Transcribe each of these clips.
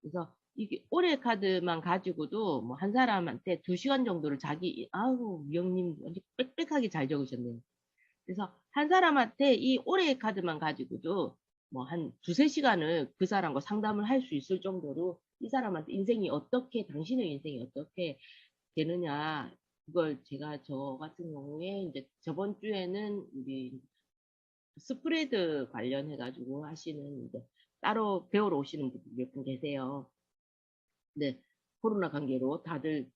그래서 이게 올해 카드만 가지고도 뭐 한 사람한테 2시간 정도를 자기, 아우, 미영님 완전 빽빽하게 잘 적으셨네요. 그래서 한 사람한테 이 올해의 카드만 가지고도 뭐 한 2~3시간을 그 사람과 상담을 할 수 있을 정도로 이 사람한테 인생이 어떻게, 당신의 인생이 어떻게 되느냐, 그걸 제가 저 같은 경우에 이제 저번 주에는 우리 스프레드 관련해가지고 하시는 이제 따로 배우러 오시는 분들 몇 분 계세요. 근데 코로나 관계로 다들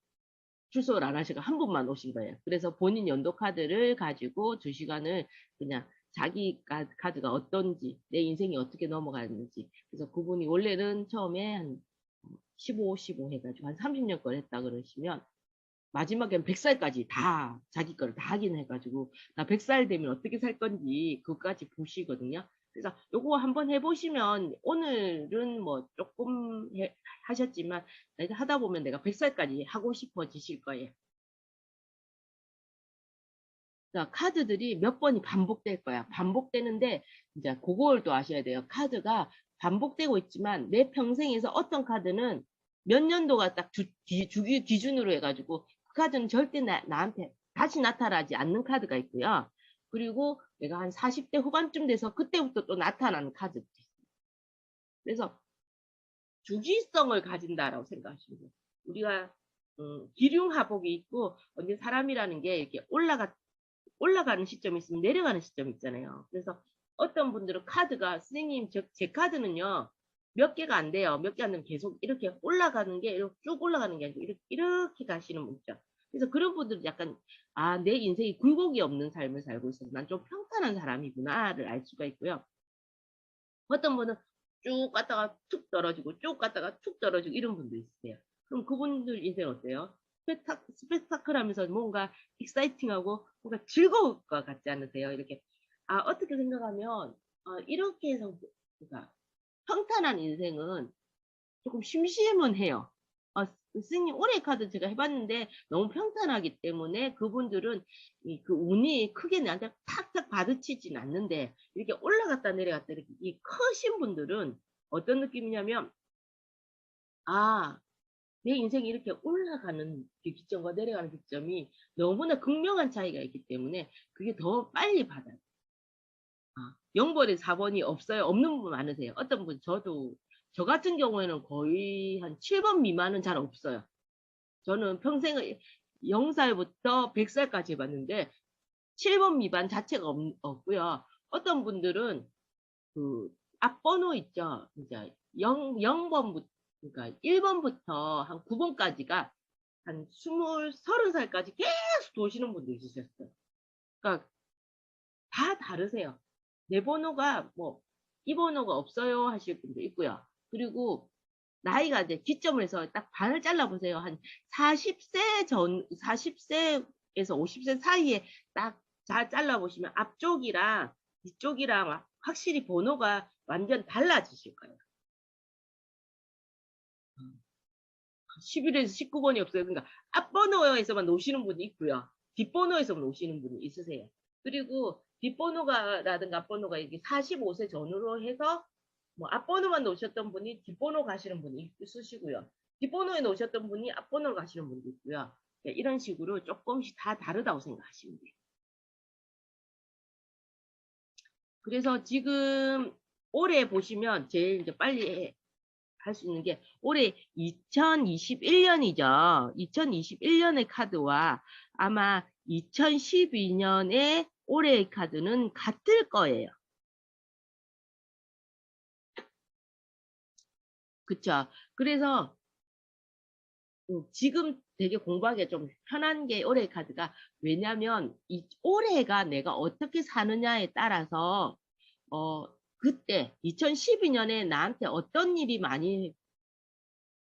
출석을 안 하시고 한 분만 오신 거예요. 그래서 본인 연도 카드를 가지고 2시간을 그냥 자기 카드가 어떤지, 내 인생이 어떻게 넘어가는지. 그래서 그분이 원래는 처음에 한 15, 15 해가지고 한 30년 걸 했다 그러시면 마지막엔 100살까지 다 자기 거를 다 확인해가지고 나 100살 되면 어떻게 살 건지 그것까지 보시거든요. 그래서 요거 한번 해보시면 오늘은 뭐 조금 하셨지만 하다 보면 내가 100살까지 하고 싶어지실 거예요. 그러니까 카드들이 몇 번이 반복될 거야. 반복되는데 이제 그걸 또 아셔야 돼요. 카드가 반복되고 있지만 내 평생에서 어떤 카드는 몇 년도가 딱 기준으로 해가지고 그 카드는 절대 나한테 다시 나타나지 않는 카드가 있고요. 그리고 내가 한 40대 후반쯤 돼서 그때부터 또 나타나는 카드도 있어요. 그래서 주기성을 가진다라고 생각하시면 돼요. 우리가 기륭하복이 있고 언제 사람이라는 게 이렇게 올라가는 시점이 있으면 내려가는 시점이 있잖아요. 그래서 어떤 분들은 카드가 선생님 제 카드는요 몇 개가 안 돼요. 몇 개 안 되면 계속 이렇게 올라가는 게 이렇게 쭉 올라가는 게 아니고 이렇게 가시는 분 있죠. 그래서 그런 분들은 약간 내 인생이 굴곡이 없는 삶을 살고 있어서 난 좀 평탄한 사람이구나를 알 수가 있고요. 어떤 분은 쭉 갔다가 툭 떨어지고 쭉 갔다가 툭 떨어지고 이런 분도 있으세요. 그럼 그분들 인생 어때요? 스펙타클하면서 뭔가 익사이팅하고 뭔가 즐거울 것 같지 않으세요? 이렇게 어떻게 생각하면 이렇게 해서 그러니까 평탄한 인생은 조금 심심은 해요. 스님 올해 카드 제가 해봤는데 너무 평탄하기 때문에 그분들은 그 운이 크게 나한테 탁탁 받으치진 않는데 이렇게 올라갔다 내려갔다 이렇게 이 크신 분들은 어떤 느낌이냐면 아, 내 인생이 이렇게 올라가는 그 기점과 내려가는 기점이 너무나 극명한 차이가 있기 때문에 그게 더 빨리 받아요. 0번에 4번이 없어요. 없는 분 많으세요. 어떤 분, 저 같은 경우에는 거의 한 7번 미만은 잘 없어요. 저는 평생을 0살부터 100살까지 해봤는데 7번 미만 자체가 없고요. 어떤 분들은 그 앞번호 있죠. 이제 0번부터, 그러니까 1번부터 한 9번까지가 한 30살까지 계속 도시는 분도 있으셨어요. 그러니까 다 다르세요. 내 번호가 뭐 이 번호가 없어요 하실 분도 있고요. 그리고 나이가 이제 기점을 해서 딱 반을 잘라보세요. 한 40세에서 50세 사이에 딱 잘 잘라보시면 앞쪽이랑 뒤쪽이랑 확실히 번호가 완전 달라지실 거예요. 11에서 19번이 없어요. 그러니까 앞번호에서만 놓으시는 분이 있고요. 뒷번호에서만 놓으시는 분이 있으세요. 그리고 뒷번호가라든가 앞번호가 이게 45세 전후로 해서 뭐 앞번호만 놓으셨던 분이 뒷번호 가시는 분이 있으시고요. 뒷번호에 놓으셨던 분이 앞번호로 가시는 분도 있고요. 네, 이런 식으로 조금씩 다 다르다고 생각하시면 돼요. 그래서 지금 올해 보시면 제일 이제 빨리 할 수 있는 게 올해 2021년이죠. 2021년의 카드와 아마 2012년의 올해의 카드는 같을 거예요. 그쵸? 그래서 지금 되게 공부하기가 좀 편한 게 올해의 카드가 왜냐면 이 올해가 내가 어떻게 사느냐에 따라서 그때 2012년에 나한테 어떤 일이 많이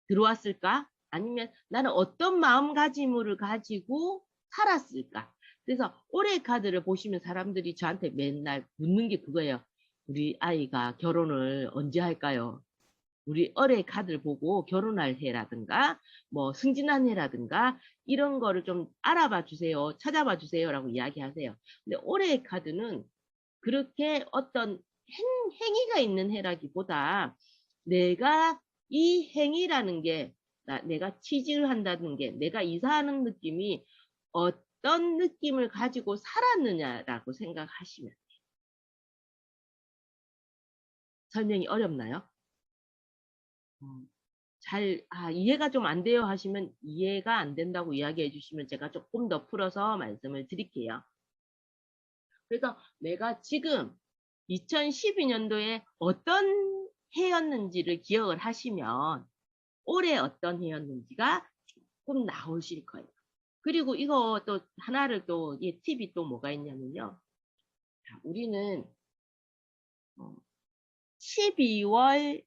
들어왔을까? 아니면 나는 어떤 마음가짐을 가지고 살았을까? 그래서 올해 카드를 보시면 사람들이 저한테 맨날 묻는 게 그거예요. 우리 아이가 결혼을 언제 할까요? 우리 올해 카드를 보고 결혼할 해라든가 뭐 승진한 해라든가 이런 거를 좀 알아봐 주세요. 찾아봐 주세요라고 이야기하세요. 근데 올해의 카드는 그렇게 어떤 행위가 있는 해라기보다 내가 이 행위라는 게 내가 취직을 한다는 게 내가 이사하는 느낌이 어떤 느낌을 가지고 살았느냐라고 생각하시면 설명이 어렵나요? 이해가 좀 안 돼요 하시면 이해가 안 된다고 이야기해 주시면 제가 조금 더 풀어서 말씀을 드릴게요. 그래서 내가 지금 2012년도에 어떤 해였는지를 기억을 하시면 올해 어떤 해였는지가 조금 나오실 거예요. 그리고 이거 또 하나를 또 팁이 또 뭐가 있냐면요. 자, 우리는 12월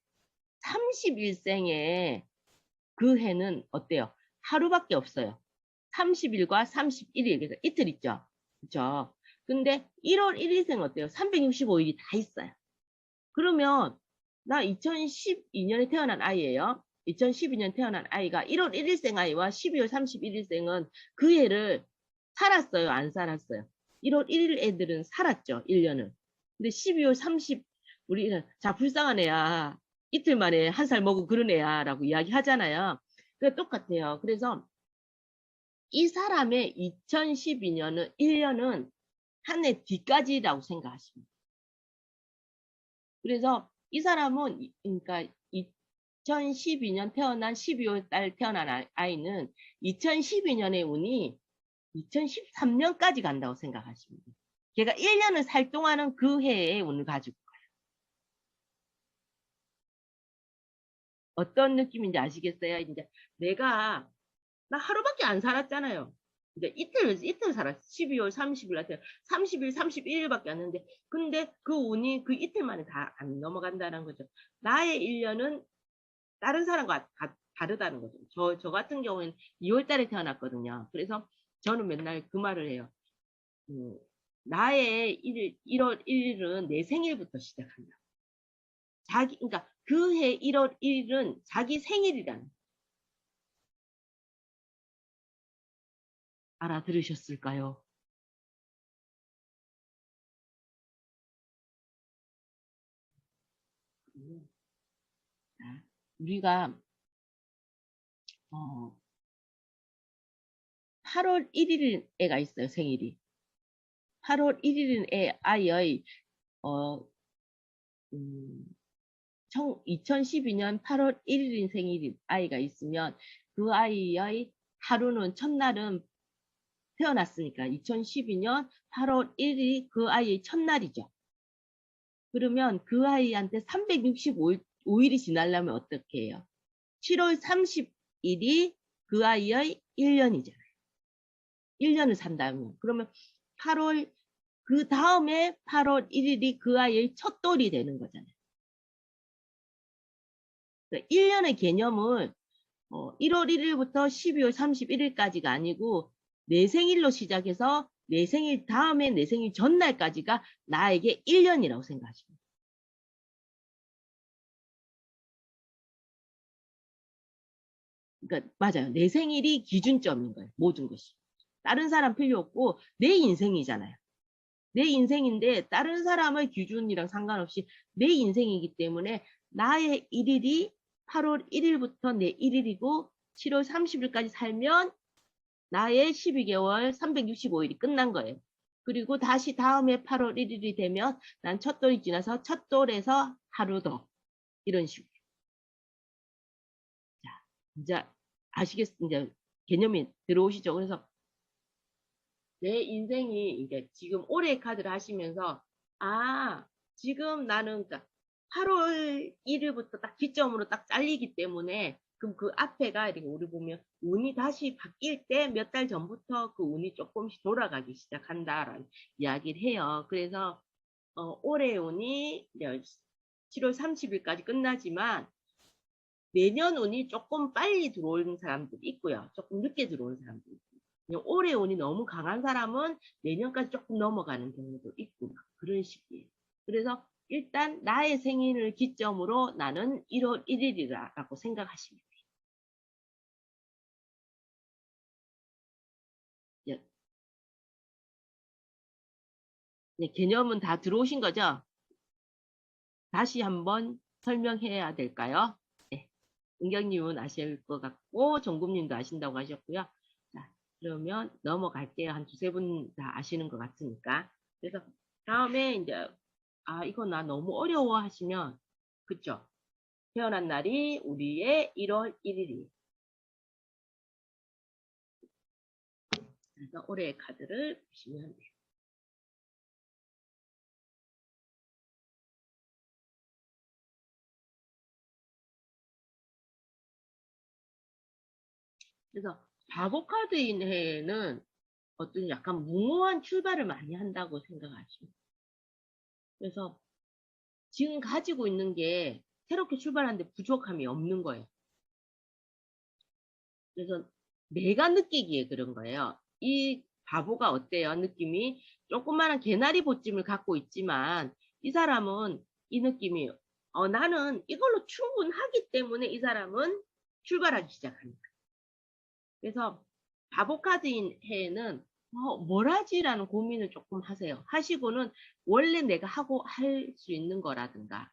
30일생에 그 해는 어때요? 하루밖에 없어요. 30일과 31일, 그래서 이틀 있죠. 그죠? 근데 1월 1일생 어때요? 365일이 다 있어요. 그러면 나 2012년에 태어난 아이예요. 2012년 태어난 아이가 1월 1일생 아이와 12월 31일생은 그 해를 살았어요? 안 살았어요? 1월 1일 애들은 살았죠. 1년을. 근데 12월 30, 우리는, 자, 불쌍한 애야. 이틀 만에 한 살 먹은 그런 애야. 라고 이야기 하잖아요. 그 똑같아요. 그래서 이 사람의 2012년은 1년은 한 해 뒤까지라고 생각하십니다. 그래서 이 사람은 그러니까 2012년 태어난 12월 달 태어난 아이는 2012년의 운이 2013년까지 간다고 생각하십니다. 걔가 1년을 살 동안은 그 해의 운을 가지고 가요. 어떤 느낌인지 아시겠어요? 이제 나 하루밖에 안 살았잖아요. 이제 이틀 살았어. 12월 30일 날 30일, 31일밖에 안 했는데, 근데 그 운이 그 이틀 만에 다 안 넘어간다는 거죠. 나의 1년은 다른 사람과 다르다는 거죠. 저 같은 경우에는 2월 달에 태어났거든요. 그래서 저는 맨날 그 말을 해요. 나의 1월 1일은 내 생일부터 시작한다. 그러니까 그 해 1월 1일은 자기 생일이라는. 알아들으셨을까요? 자, 우리가 8월 1일 애가 있어요, 생일이. 8월 1일인 애 아이의 어, 음, 2012년 8월 1일인 생일인 아이가 있으면 그 아이의 하루는 첫날은 태어났으니까 2012년 8월 1일이 그 아이의 첫날이죠. 그러면 그 아이한테 365일이 지나려면 어떻게 해요? 7월 30일이 그 아이의 1년이잖아요. 1년을 산다면. 그러면 8월, 그 다음에 8월 1일이 그 아이의 첫 돌이 되는 거잖아요. 1년의 개념을 1월 1일부터 12월 31일까지가 아니고 내 생일로 시작해서 내 생일 다음에 내 생일 전날까지가 나에게 1년이라고 생각하시면 돼요. 그러니까 맞아요. 내 생일이 기준점인 거예요. 모든 것이. 다른 사람 필요 없고 내 인생이잖아요. 내 인생인데 다른 사람의 기준이랑 상관없이 내 인생이기 때문에 나의 1일이 8월 1일부터 내 1일이고 7월 30일까지 살면 나의 12개월 365일이 끝난 거예요. 그리고 다시 다음에 8월 1일이 되면 난 첫 돌이 지나서 첫 돌에서 하루 더 이런 식으로. 자, 이제 이제 개념이 들어오시죠. 그래서 내 인생이 이제 지금 올해 카드를 하시면서 지금 나는 그러니까 8월 1일부터 딱 기점으로 딱 잘리기 때문에 그럼 그 앞에가 이렇게 우리 보면 운이 다시 바뀔 때 몇 달 전부터 그 운이 조금씩 돌아가기 시작한다라는 이야기를 해요. 그래서 올해 운이 7월 30일까지 끝나지만 내년 운이 조금 빨리 들어오는 사람도 있고요. 조금 늦게 들어오는 사람도 있고요. 올해 운이 너무 강한 사람은 내년까지 조금 넘어가는 경우도 있고 그런 식이에요. 그래서 일단 나의 생일을 기점으로 나는 1월 1일이라고 생각하시면 돼요. 개념은 다 들어오신 거죠? 다시 한번 설명해야 될까요? 네. 은경님은 아실 것 같고, 정국님도 아신다고 하셨고요. 자, 그러면 넘어갈게요. 한 두세 분 다 아시는 것 같으니까. 그래서 다음에 이제, 이거 나 너무 어려워 하시면, 그쵸? 태어난 날이 우리의 1월 1일이. 그래서 올해의 카드를 보시면 돼요. 그래서 바보 카드인 해에는 어떤 약간 무모한 출발을 많이 한다고 생각하시면. 그래서 지금 가지고 있는 게 새롭게 출발하는데 부족함이 없는 거예요. 그래서 내가 느끼기에 그런 거예요. 이 바보가 어때요? 느낌이 조그마한 개나리 보찜을 갖고 있지만 이 사람은 이 느낌이 나는 이걸로 충분하기 때문에 이 사람은 출발하기 시작합니다. 그래서 바보 카드인 해에는 뭘 하지라는 고민을 조금 하세요. 하시고는 원래 내가 하고 할 수 있는 거라든가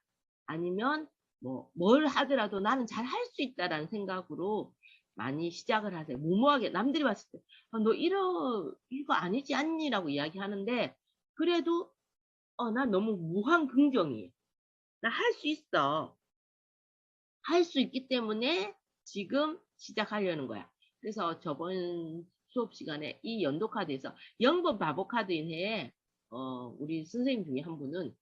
아니면 뭐 뭘 하더라도 나는 잘 할 수 있다라는 생각으로 많이 시작을 하세요. 무모하게 남들이 봤을 때 너 이거 아니지 않니라고 이야기하는데 그래도 난 너무 무한 긍정이에요. 나 할 수 있어. 할 수 있기 때문에 지금 시작하려는 거야. 그래서 저번 수업 시간에 이 연도 카드에서 0번 바보 카드인 해에 우리 선생님 중에 한 분은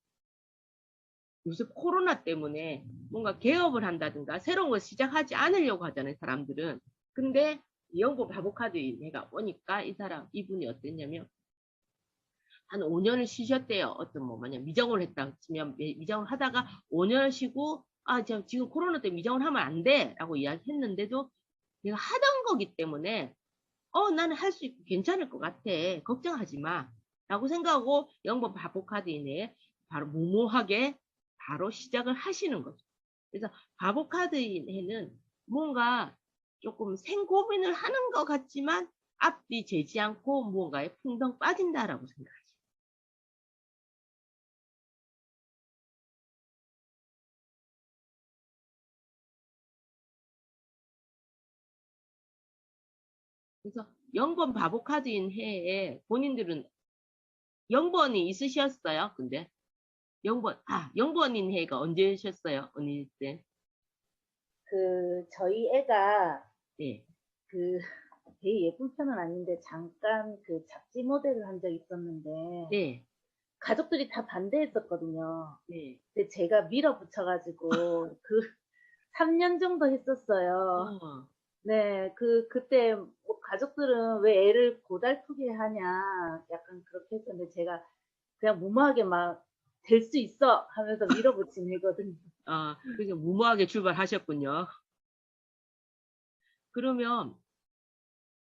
요새 코로나 때문에 뭔가 개업을 한다든가 새로운 걸 시작하지 않으려고 하잖아요, 사람들은. 근데 0번 바보 카드인 해가 오니까 이분이 어땠냐면 한 5년을 쉬셨대요. 어떤 뭐냐 미정을 했다 치면 미정을 하다가 5년 쉬고 지금 코로나 때문에 미정을 하면 안 돼라고 이야기했는데도 내가 하던 거기 때문에 나는 할 수 있고 괜찮을 것 같아. 걱정하지 마. 라고 생각하고 0번 바보 카드이네 바로 무모하게 바로 시작을 하시는 거죠. 그래서 바보 카드에는 뭔가 조금 생고민을 하는 것 같지만 앞뒤 재지 않고 무언가에 풍덩 빠진다라고 생각하죠. 그래서 0번 바보 카드인 해에 본인들은 0번이 있으셨어요? 근데 0번인 해가 언제셨어요? 언니 때? 저희 애가 네. 그 되게 예쁜 편은 아닌데 잠깐 그 잡지 모델을 한 적이 있었는데 네. 가족들이 다 반대했었거든요. 네. 근데 제가 밀어붙여가지고 3년 정도 했었어요. 어, 네, 그때 뭐 가족들은 왜 애를 고달프게 하냐 약간 그렇게 했었는데 제가 그냥 무모하게 막 될 수 있어 하면서 밀어붙인 애거든요. 그래서 무모하게 출발하셨군요. 그러면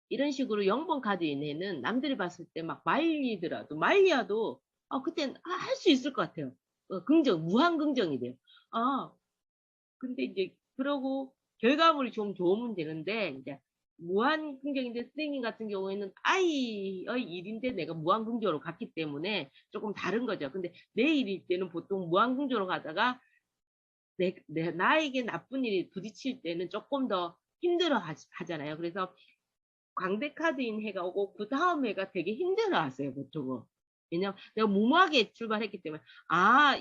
이런 식으로 0번 카드인 애는 남들이 봤을 때 막 말리야도 그땐 할 수 있을 것 같아요. 무한 긍정이 돼요. 아, 근데 이제 그러고 결과물이 좀 좋으면 되는데 이제 무한 긍정인데 선생님 같은 경우에는 아이의 일인데 내가 무한 긍정으로 갔기 때문에 조금 다른 거죠. 근데 내 일일 때는 보통 무한 긍정으로 가다가 나에게 나쁜 일이 부딪힐 때는 조금 더 힘들어 하잖아요. 그래서 광대카드인 해가 오고 그 다음 해가 되게 힘들어 하세요, 보통은. 왜냐면 내가 무모하게 출발했기 때문에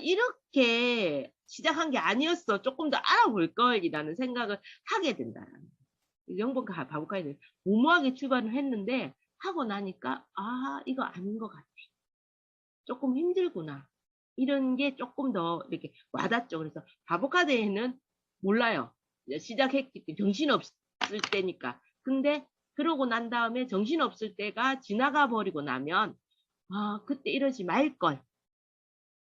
이렇게 시작한 게 아니었어. 조금 더 알아볼 걸이라는 생각을 하게 된다라는 영번 바보카이는 무모하게 출발을 했는데 하고 나니까 이거 아닌 것 같아. 조금 힘들구나. 이런 게 조금 더 이렇게 와닿죠. 그래서 바보카드에는 몰라요. 시작했기 때문에 정신없을 때니까. 근데 그러고 난 다음에 정신없을 때가 지나가 버리고 나면 그때 이러지 말걸.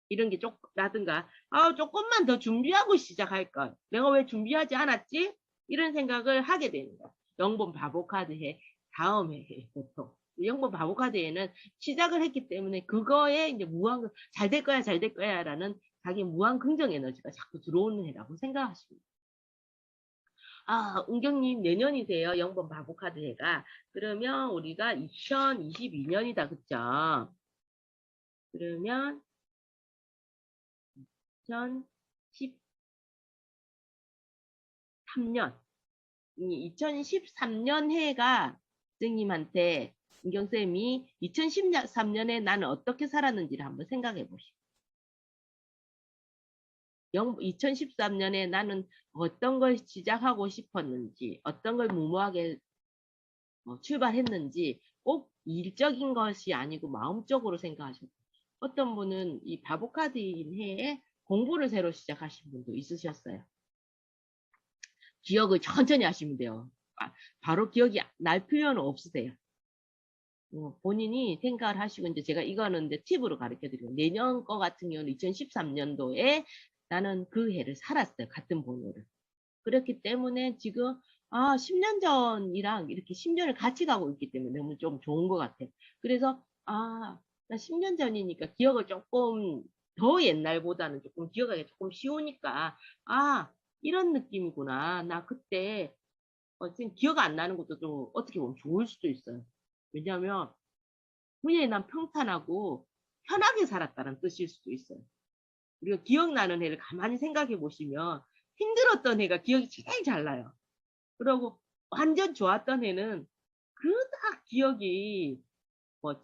이런 게 라든가 조금만 더 준비하고 시작할 걸. 내가 왜 준비하지 않았지? 이런 생각을 하게 되는 거야. 영번 바보카드에 다음 해에 보통. 영번 바보카드에는 시작을 했기 때문에 그거에 이제 잘 될 거야, 잘 될 거야 라는 자기 무한 긍정 에너지가 자꾸 들어오는 해라고 생각하십니다. 은경님 내년이세요. 영번 바보카드 해가. 그러면 우리가 2022년이다. 그쵸? 그러면 2014 2013년, 이 2013년 해가 선생님한테 은경쌤이 2013년에 나는 어떻게 살았는지를 한번 생각해 보시고 2013년에 나는 어떤 걸 시작하고 싶었는지 어떤 걸 무모하게 출발했는지 꼭 일적인 것이 아니고 마음적으로 생각하셨고 어떤 분은 이 바보카드인 해에 공부를 새로 시작하신 분도 있으셨어요. 기억을 천천히 하시면 돼요. 바로 기억이 날 필요는 없으세요. 본인이 생각을 하시고 이제 제가 이거는 이제 팁으로 가르쳐 드리고 내년 거 같은 경우는 2013년도에 나는 그 해를 살았어요. 같은 번호를. 그렇기 때문에 지금 10년 전이랑 이렇게 10년을 같이 가고 있기 때문에 너무 좀 좋은 것 같아요. 그래서 나 10년 전이니까 기억을 조금 더 옛날보다는 조금 기억하기 조금 쉬우니까 이런 느낌이구나. 나 그때 지금 기억 안 나는 것도 좀 어떻게 보면 좋을 수도 있어요. 왜냐하면 그냥 난 평탄하고 편하게 살았다는 뜻일 수도 있어요. 그리고 기억나는 해를 가만히 생각해 보시면 힘들었던 해가 기억이 제일 잘 나요. 그리고 완전 좋았던 해는 그닥 기억이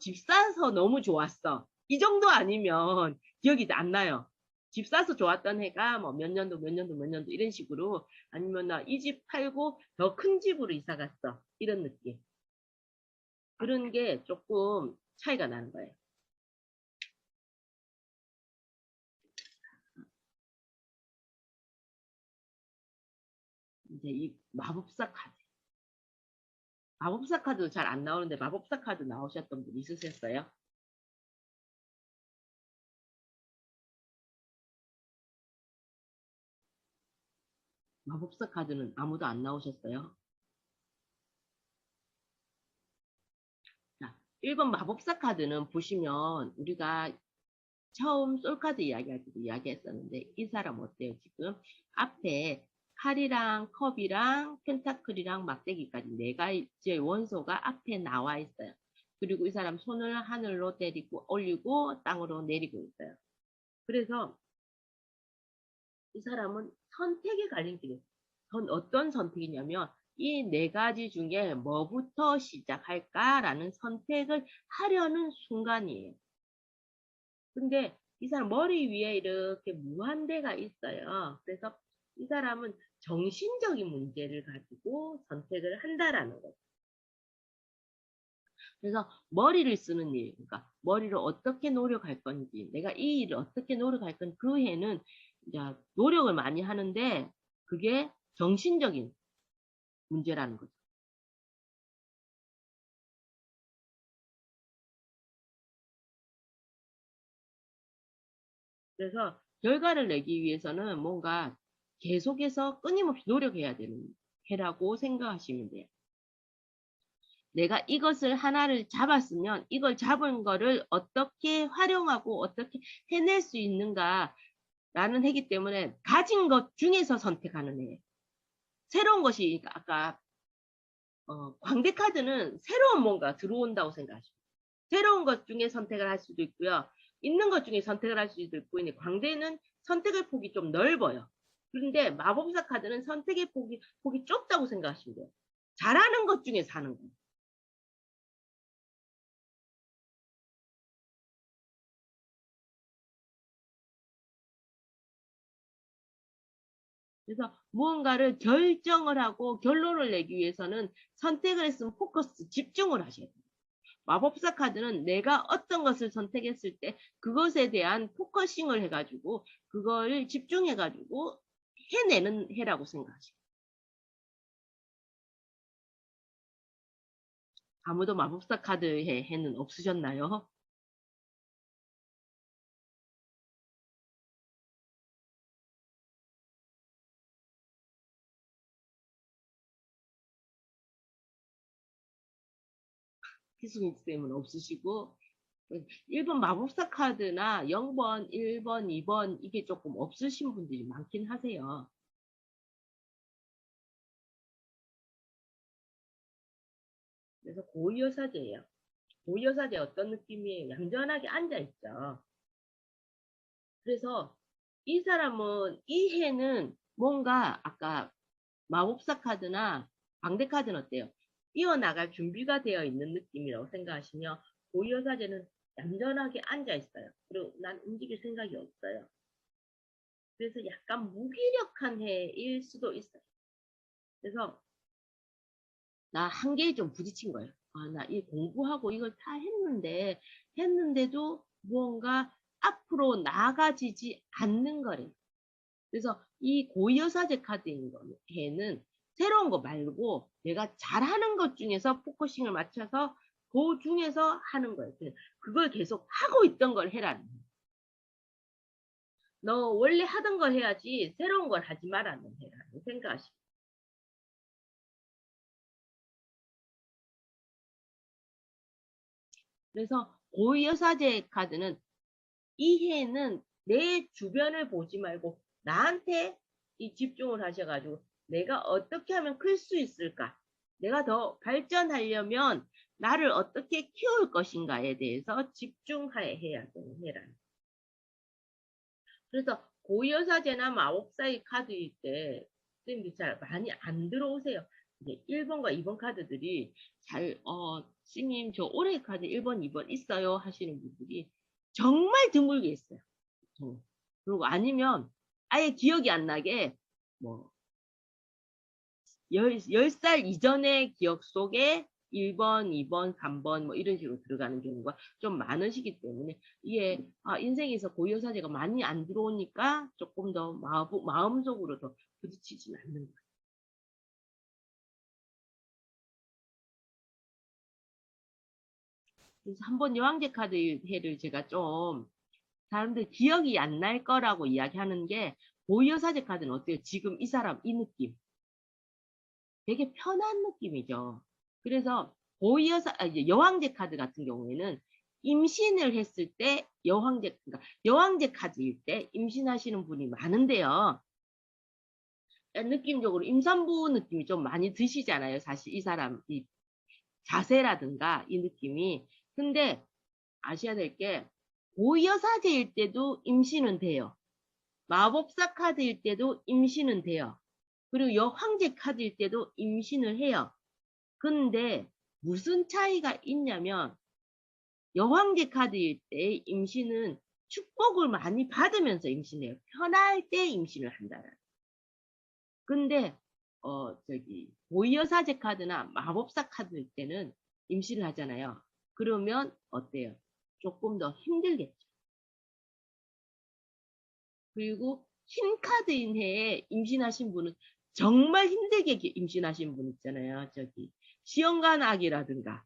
집 사서 너무 좋았어. 이 정도 아니면 기억이 안 나요. 집 사서 좋았던 해가 뭐 몇 년도 몇 년도 몇 년도 이런 식으로 아니면 나 이 집 팔고 더 큰 집으로 이사 갔어. 이런 느낌. 그런 게 조금 차이가 나는 거예요. 이제 이 마법사 카드. 마법사 카드도 잘 안 나오는데 마법사 카드 나오셨던 분 있으셨어요? 마법사 카드는 아무도 안 나오셨어요? 자, 1번 마법사 카드는 보시면 우리가 처음 솔카드 이야기할 때도 이야기했었는데 이 사람 어때요? 지금 앞에 칼이랑 컵이랑 펜타클이랑 막대기까지 네 가지의 원소가 앞에 나와 있어요. 그리고 이 사람 손을 하늘로 때리고 올리고 땅으로 내리고 있어요. 그래서 이 사람은 선택의 갈림길이에요. 어떤 선택이냐면 이 네 가지 중에 뭐부터 시작할까라는 선택을 하려는 순간이에요. 근데 이 사람 머리 위에 이렇게 무한대가 있어요. 그래서 이 사람은 정신적인 문제를 가지고 선택을 한다라는 거죠. 그래서 머리를 쓰는 일, 그러니까 머리를 어떻게 노력할 건지, 내가 이 일을 어떻게 노력할 건지, 그 해는 이제 노력을 많이 하는데 그게 정신적인 문제라는 거죠. 그래서 결과를 내기 위해서는 뭔가 계속해서 끊임없이 노력해야 되는 해라고 생각하시면 돼요. 내가 이것을 하나를 잡았으면 이걸 잡은 거를 어떻게 활용하고 어떻게 해낼 수 있는가라는 해기 때문에 가진 것 중에서 선택하는 애. 새로운 것이 아까 광대카드는 새로운 뭔가 들어온다고 생각하시고 새로운 것 중에 선택을 할 수도 있고요. 있는 것 중에 선택을 할 수도 있고 광대는 선택의 폭이 좀 넓어요. 그런데 마법사 카드는 선택의 폭이 좁다고 생각하시면 돼요. 잘하는 것 중에 사는 거예요. 그래서 무언가를 결정을 하고 결론을 내기 위해서는 선택을 했으면 포커스, 집중을 하셔야 돼요. 마법사 카드는 내가 어떤 것을 선택했을 때 그것에 대한 포커싱을 해가지고 그걸 집중해가지고 해내는 해라고 생각하시고 아무도 마법사 카드의 해는 없으셨나요? 키스님 쌤은 없으시고 1번 마법사 카드나 0번, 1번, 2번 이게 조금 없으신 분들이 많긴 하세요. 그래서 고위여사제예요. 고위여사제 어떤 느낌이에요? 얌전하게 앉아있죠. 그래서 이 사람은 이 해는 뭔가 아까 마법사 카드나 방대 카드는 어때요? 이어나갈 준비가 되어 있는 느낌이라고 생각하시면 고이어사제는 얌전하게 앉아 있어요. 그리고 난 움직일 생각이 없어요. 그래서 약간 무기력한 해일 수도 있어요. 그래서 나 한계에 좀 부딪힌 거예요. 아, 나 이 공부하고 이걸 다 했는데도 무언가 앞으로 나아가지지 않는 거래요. 그래서 이 고이어사제 카드인 거는 새로운 거 말고 내가 잘하는 것 중에서 포커싱을 맞춰서 그 중에서 하는 거예요. 그걸 계속 하고 있던 걸 해라는 거예요. 너 원래 하던 걸 해야지 새로운 걸 하지 말라는 해라는 생각하시고. 그래서 고이여사제 카드는 이 해에는 내 주변을 보지 말고 나한테 이 집중을 하셔가지고 내가 어떻게 하면 클 수 있을까? 내가 더 발전하려면 나를 어떻게 키울 것인가에 대해서 집중해야 되는 해라는. 그래서 고여사제나 마법사의 카드일 때 선생님들 잘 많이 안 들어오세요. 이제 1번과 2번 카드들이 잘, 스님 저 올해 카드 1번, 2번 있어요 하시는 분들이 정말 드물게 있어요. 그리고 아니면 아예 기억이 안 나게 뭐 10살 이전의 기억 속에 1번, 2번, 3번 뭐 이런 식으로 들어가는 경우가 좀 많으시기 때문에 이게 인생에서 고유사제가 많이 안 들어오니까 조금 더 마음속으로 더 부딪히진 않는 거예요. 그래서 한번 여왕제 카드 해를 제가 좀 사람들 기억이 안 날 거라고 이야기하는 게 고유사제 카드는 어때요? 지금 이 사람 이 느낌 되게 편한 느낌이죠. 그래서 여왕제 카드 같은 경우에는 임신을 했을 때 그러니까 여왕제 카드일 때 임신하시는 분이 많은데요. 느낌적으로 임산부 느낌이 좀 많이 드시잖아요. 사실 이 사람 이 자세라든가 이 느낌이. 근데 아셔야 될 게 고여사제일 때도 임신은 돼요. 마법사 카드일 때도 임신은 돼요. 그리고 여황제 카드일 때도 임신을 해요. 근데 무슨 차이가 있냐면 여황제 카드일 때 임신은 축복을 많이 받으면서 임신해요. 편할 때 임신을 한다는. 근데 고이여사제 카드나 마법사 카드일 때는 임신을 하잖아요. 그러면 어때요? 조금 더 힘들겠죠. 그리고 흰 카드인 해에 임신하신 분은 정말 힘들게 임신하신 분 있잖아요. 시험관 아기라든가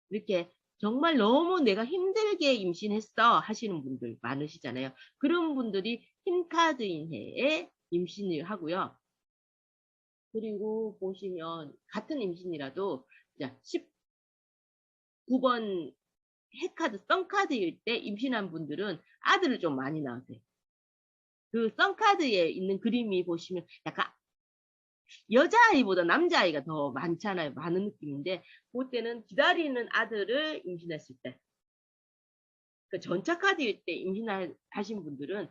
이렇게 정말 너무 내가 힘들게 임신했어 하시는 분들 많으시잖아요. 그런 분들이 흰 카드인 해에 임신을 하고요. 그리고 보시면 같은 임신이라도 19번 해카드, 썬카드일 때 임신한 분들은 아들을 좀 많이 낳으세요. 그 썬카드에 있는 그림이 보시면 약간 여자아이보다 남자아이가 더 많잖아요. 많은 느낌인데 그때는 기다리는 아들을 임신했을 때 그 전차카드일 때 임신하신 분들은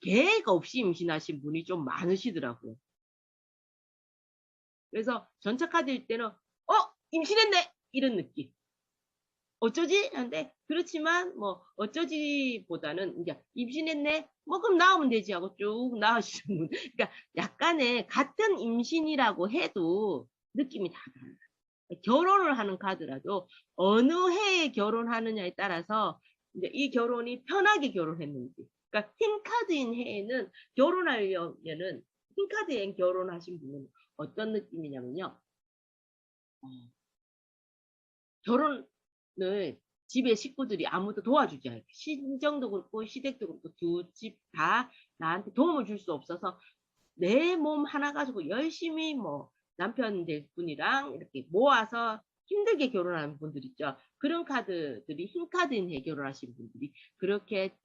계획 없이 임신하신 분이 좀 많으시더라고요. 그래서 전차카드일 때는 임신했네 이런 느낌. 어쩌지? 하는데 그렇지만 뭐 어쩌지보다는 이제 임신했네 뭐 그럼 나오면 되지 하고 쭉 나으시는 분. 그러니까 약간의 같은 임신이라고 해도 느낌이 다 달라요. 결혼을 하는 카드라도 어느 해에 결혼하느냐에 따라서 이제 이 결혼이 편하게 결혼했는지. 그러니까 흰 카드인 해에는 결혼하려면은 흰 카드엔 결혼하신 분은 어떤 느낌이냐면요. 결혼을 집에 식구들이 아무도 도와주지 않아요. 신정도 그렇고 시댁도 그렇고 두 집 다 나한테 도움을 줄 수 없어서 내 몸 하나 가지고 열심히 뭐 남편 될 분이랑 이렇게 모아서 힘들게 결혼하는 분들 있죠. 그런 카드들이 흰 카드인 해 결혼하신 분들이 그렇게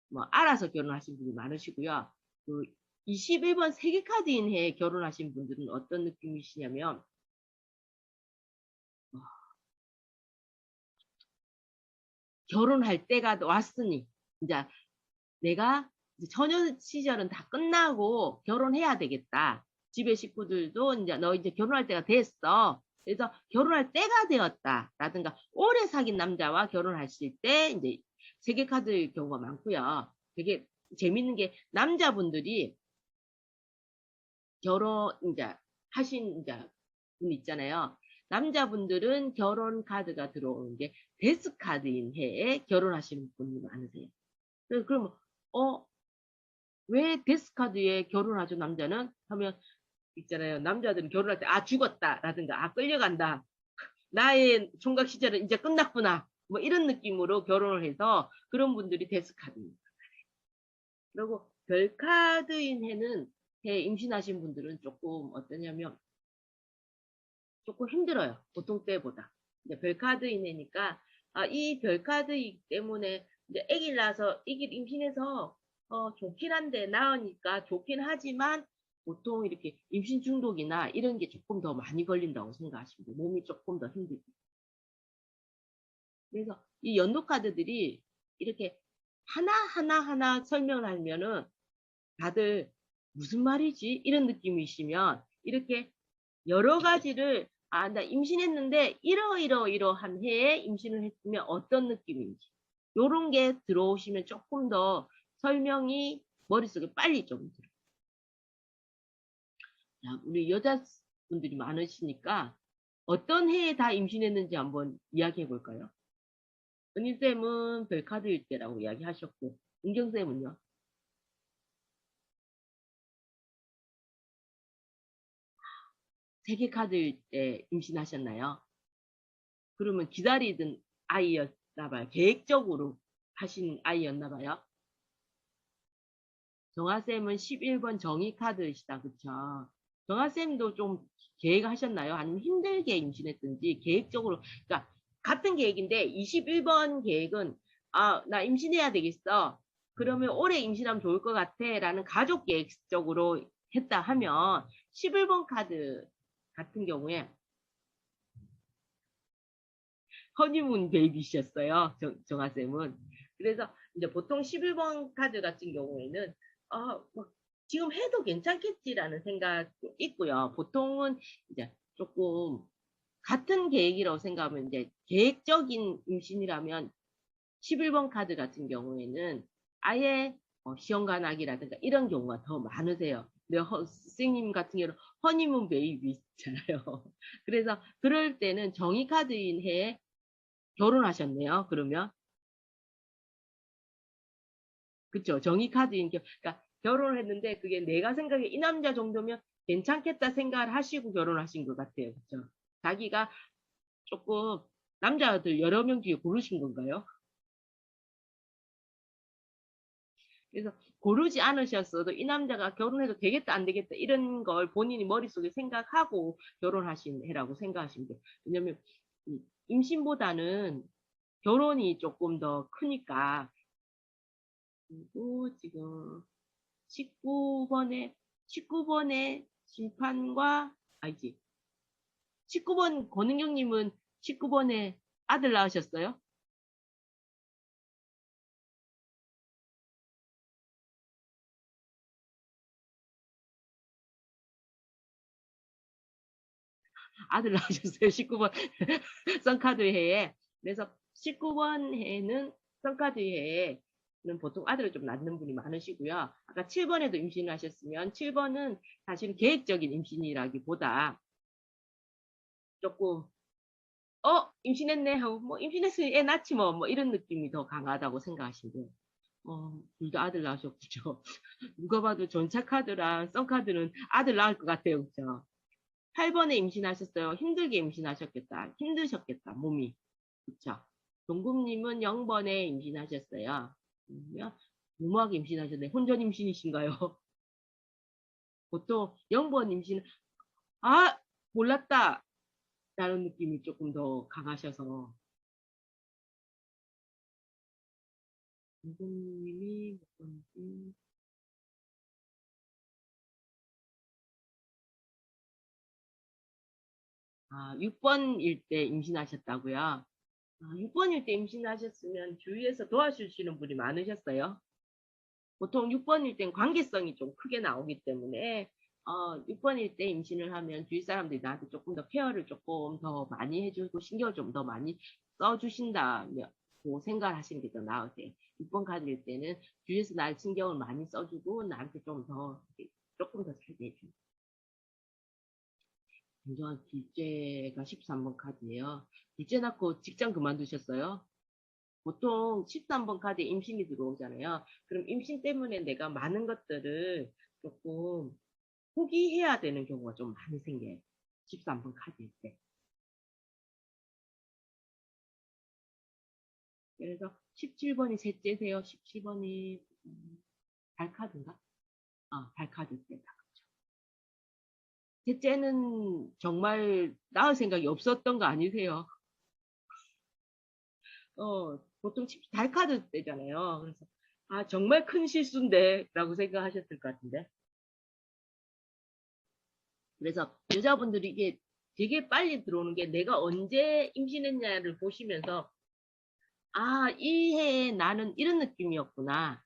뭐 알아서 결혼하신 분이 많으시고요. 그 21번 세계 카드인 해 결혼하신 분들은 어떤 느낌이시냐면 결혼할 때가 왔으니 이제 내가 이제 처녀 시절은 다 끝나고 결혼해야 되겠다. 집의 식구들도 이제 너 이제 결혼할 때가 됐어. 그래서 결혼할 때가 되었다라든가 오래 사귄 남자와 결혼하실 때 이제 세계 카드일 경우가 많고요. 되게 재밌는 게 남자분들이 결혼 이제 하신 이제 분 있잖아요. 남자분들은 결혼 카드가 들어오는 게 데스 카드인 해에 결혼하시는 분이 많으세요. 그러면 왜 데스 카드에 결혼하죠 남자는 하면 있잖아요. 남자들은 결혼할 때 죽었다라든가 끌려간다. 나의 총각 시절은 이제 끝났구나. 뭐 이런 느낌으로 결혼을 해서 그런 분들이 데스 카드입니다. 그리고 별 카드인 해는 해 임신하신 분들은 조금 어떠냐면 조금 힘들어요. 보통 때보다. 이제 별카드인 해니까 이 별카드이기 때문에 이제 아기를 낳아서 아기를 임신해서 좋긴 한데 낳으니까 좋긴 하지만 보통 이렇게 임신 중독이나 이런 게 조금 더 많이 걸린다고 생각하시면 돼요. 몸이 조금 더 힘들고. 그래서 이 연도 카드들이 이렇게 하나 설명을 하면은 다들 무슨 말이지? 이런 느낌이시면 이렇게 여러 가지를 나 임신했는데 이러한 해에 임신을 했으면 어떤 느낌인지 요런 게 들어오시면 조금 더 설명이 머릿속에 빨리 좀 들어요. 자, 우리 여자분들이 많으시니까 어떤 해에 다 임신했는지 한번 이야기해 볼까요? 은희쌤은 별카드일 때라고 이야기하셨고 은경쌤은요? 세계 카드일 때 임신하셨나요? 그러면 기다리던 아이였나 봐요. 계획적으로 하신 아이였나 봐요. 정아쌤은 11번 정의 카드이시다. 그쵸? 정아쌤도 좀 계획하셨나요? 아니면 힘들게 임신했든지 계획적으로, 그러니까 같은 계획인데 21번 계획은 나 임신해야 되겠어. 그러면 올해 임신하면 좋을 것 같아. 라는 가족 계획적으로 했다 하면 11번 카드 같은 경우에 허니문 베이비셨어요. 정아쌤은. 그래서 이제 보통 11번 카드 같은 경우에는 뭐 지금 해도 괜찮겠지라는 생각도 있고요. 보통은 이제 조금 같은 계획이라고 생각하면 이제 계획적인 임신이라면 11번 카드 같은 경우에는 아예 시험관하기라든가 이런 경우가 더 많으세요. 근데 선생님 같은 경우는 허니문 베이비 있잖아요. 그래서 그럴 때는 정의 카드인 해에 결혼하셨네요. 그러면 그쵸? 정의 카드인 그러니까 결혼을 했는데 그게 내가 생각에 이 남자 정도면 괜찮겠다 생각을 하시고 결혼하신 것 같아요. 그쵸? 자기가 조금 남자들 여러 명 중에 고르신 건가요? 그래서 고르지 않으셨어도 이 남자가 결혼해도 되겠다 안 되겠다 이런 걸 본인이 머릿속에 생각하고 결혼하신 해라고 생각하시면 돼요. 왜냐면 임신보다는 결혼이 조금 더 크니까. 그리고 지금 19번의 심판과, 아니지. 19번 권은경님은 19번에 아들 낳으셨어요? 아들 낳으셨어요. 19번 썬카드 해에. 그래서 19번 해에는 썬카드 해에는 보통 아들을 좀 낳는 분이 많으시고요. 아까 7번에도 임신을 하셨으면 7번은 사실 계획적인 임신이라기보다 조금 임신했네 하고 뭐 임신했으니 애 낳지 뭐 이런 느낌이 더 강하다고 생각하시면 돼요. 둘 다 아들 낳으셨죠. 누가 봐도 전차 카드랑 썬카드는 아들 낳을 것 같아요. 그죠? 8번에 임신하셨어요. 힘들게 임신하셨겠다. 힘드셨겠다. 몸이. 그쵸? 동국님은 0번에 임신하셨어요. 무모하게 임신하셨네. 혼전 임신이신가요? 보통 0번 임신, 아, 몰랐다. 라는 느낌이 조금 더 강하셔서. 동국님이 몇 번지? 6번일 때 임신하셨다고요? 6번일 때 임신하셨으면 주위에서 도와주시는 분이 많으셨어요. 보통 6번일 땐 관계성이 좀 크게 나오기 때문에 6번일 때 임신을 하면 주위 사람들이 나한테 조금 더 케어를 조금 더 많이 해주고 신경을 좀 더 많이 써주신다고 생각을 하시는 게 더 나으세요. 6번 카드일 때는 주위에서 날 신경을 많이 써주고 나한테 좀 더, 조금 더 잘 대해줘. 먼저 둘째가 13번 카드예요. 둘째 낳고 직장 그만두셨어요? 보통 13번 카드에 임신이 들어오잖아요. 그럼 임신 때문에 내가 많은 것들을 조금 포기해야 되는 경우가 좀 많이 생겨요. 13번 카드일 때. 그래서 17번이 셋째세요. 17번이 발카드인가? 발카드 때다. 셋째는 정말 낳을 생각이 없었던 거 아니세요? 보통 달카드 때잖아요. 그래서 정말 큰 실수인데 라고 생각하셨을 것 같은데. 그래서 여자분들이 이게 되게 빨리 들어오는 게 내가 언제 임신했냐를 보시면서 이 해에 나는 이런 느낌이었구나.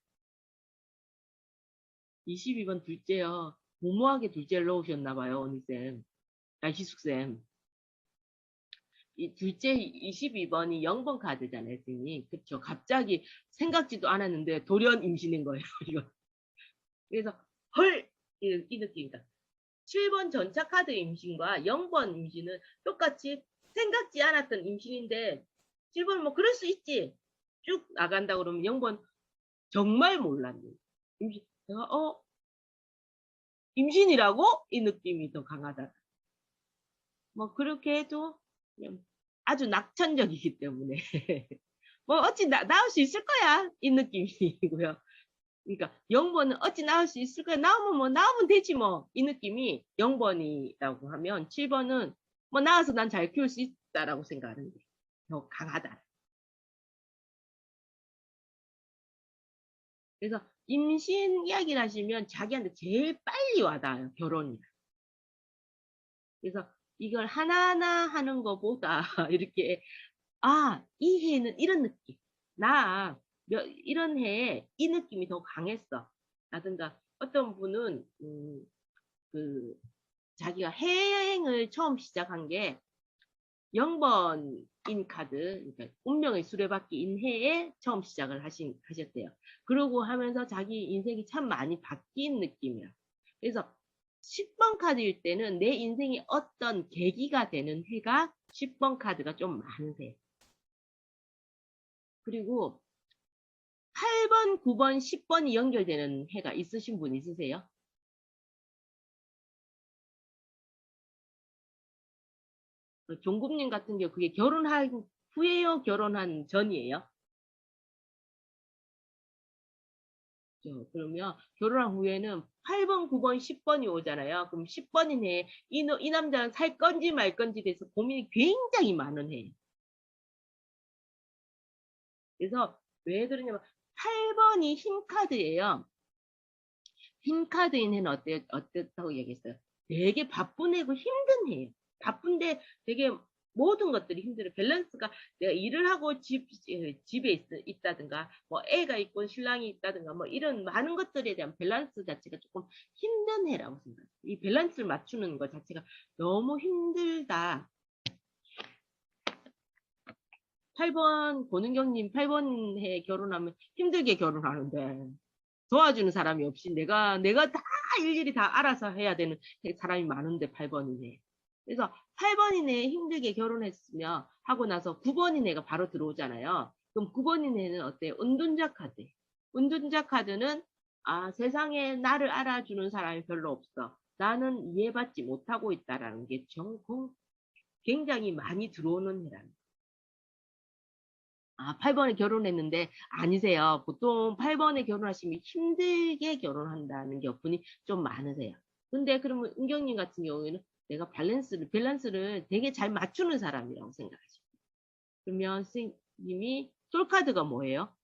22번 둘째요. 무모하게 둘째를 넣으셨나 봐요, 언니쌤. 희숙쌤. 이 둘째 22번이 0번 카드잖아요, 선생님. 그쵸. 갑자기 생각지도 않았는데 돌연 임신인 거예요, 이거. 그래서 헐! 이 느낌이다. 7번 전차 카드 임신과 0번 임신은 똑같이 생각지 않았던 임신인데 7번 뭐 그럴 수 있지. 쭉 나간다 그러면 0번 정말 몰랐네. 임신, 내가 임신이라고? 이 느낌이 더 강하다. 뭐 그렇게 해도 그냥 아주 낙천적이기 때문에 뭐 어찌 나올 수 있을 거야 이 느낌이고요. 그러니까 0번은 어찌 나올 수 있을 거야. 나오면 뭐 나오면 되지 뭐 이 느낌이 0번이라고 하면 7번은 뭐 나와서 난 잘 키울 수 있다라고 생각하는데 더 강하다. 그래서 임신 이야기를 하시면 자기한테 제일 빨리 와닿아요. 결혼이. 그래서 이걸 하나하나 하는 것보다 이렇게 이 해에는 이런 느낌. 이런 해에 이 느낌이 더 강했어. 라든가 어떤 분은 자기가 해외여행을 처음 시작한 게 0번인 카드, 그러니까 운명의 수레바퀴인 해에 처음 시작을 하셨대요. 그러고 하면서 자기 인생이 참 많이 바뀐 느낌이야. 그래서 10번 카드일 때는 내 인생이 어떤 계기가 되는 해가 10번 카드가 좀 많으세요. 그리고 8번, 9번, 10번이 연결되는 해가 있으신 분 있으세요? 종국님 같은 경우 그게 결혼한 후에요? 결혼한 전이에요? 그러면 결혼한 후에는 8번, 9번, 10번이 오잖아요. 그럼 10번인 해, 이 남자는 살 건지 말 건지 돼서 고민이 굉장히 많은 해. 그래서 왜 그러냐면 8번이 힘 카드예요. 힘 카드인 해는 어땠다고 얘기했어요? 되게 바쁜 해고 힘든 해예요. 바쁜데 되게 모든 것들이 힘들어요. 밸런스가 내가 일을 하고 집에 있다든가 뭐 애가 있고 신랑이 있다든가 뭐 이런 많은 것들에 대한 밸런스 자체가 조금 힘든 해라고 생각해요. 이 밸런스를 맞추는 것 자체가 너무 힘들다. 8번 고능경님 8번 해 결혼하면 힘들게 결혼하는데 도와주는 사람이 없이 내가 다 일일이 다 알아서 해야 되는 사람이 많은데 8번이네. 그래서 8번이네 힘들게 결혼했으면 하고 나서 9번이네가 바로 들어오잖아요. 그럼 9번이네는 어때요? 은둔자 카드. 은둔자 카드는 세상에 나를 알아주는 사람이 별로 없어. 나는 이해받지 못하고 있다라는 게 굉장히 많이 들어오는 해라는 8번에 결혼했는데 아니세요. 보통 8번에 결혼하시면 힘들게 결혼한다는 격분이 좀 많으세요. 근데 그러면 은경님 같은 경우에는 내가 밸런스를 되게 잘 맞추는 사람이라고 생각하시고. 그러면 선생님이 솔카드가 뭐예요?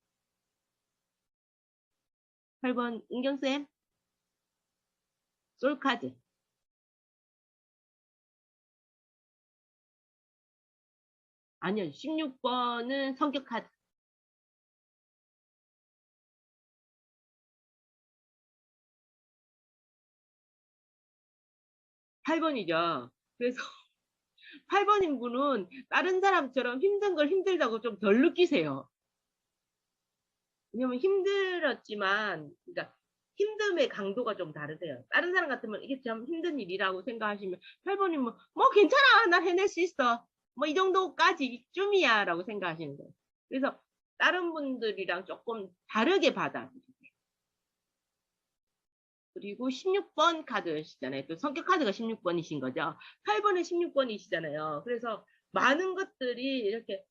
8번 은경쌤? 솔카드. 아니요. 16번은 성격카드. 8번이죠. 그래서 8번인 분은 다른 사람처럼 힘든 걸 힘들다고 좀 덜 느끼세요. 왜냐면 힘들었지만, 그러니까 힘듦의 강도가 좀 다르세요. 다른 사람 같으면 이게 참 힘든 일이라고 생각하시면 8번이면 뭐 괜찮아, 나 해낼 수 있어. 뭐 이 정도까지 쯤이야 라고 생각하시는 거예요. 그래서 다른 분들이랑 조금 다르게 받아들이세요. 그리고 16번 카드시잖아요. 또 성격 카드가 16번이신 거죠. 8번에 16번이시잖아요. 그래서 많은 것들이 이렇게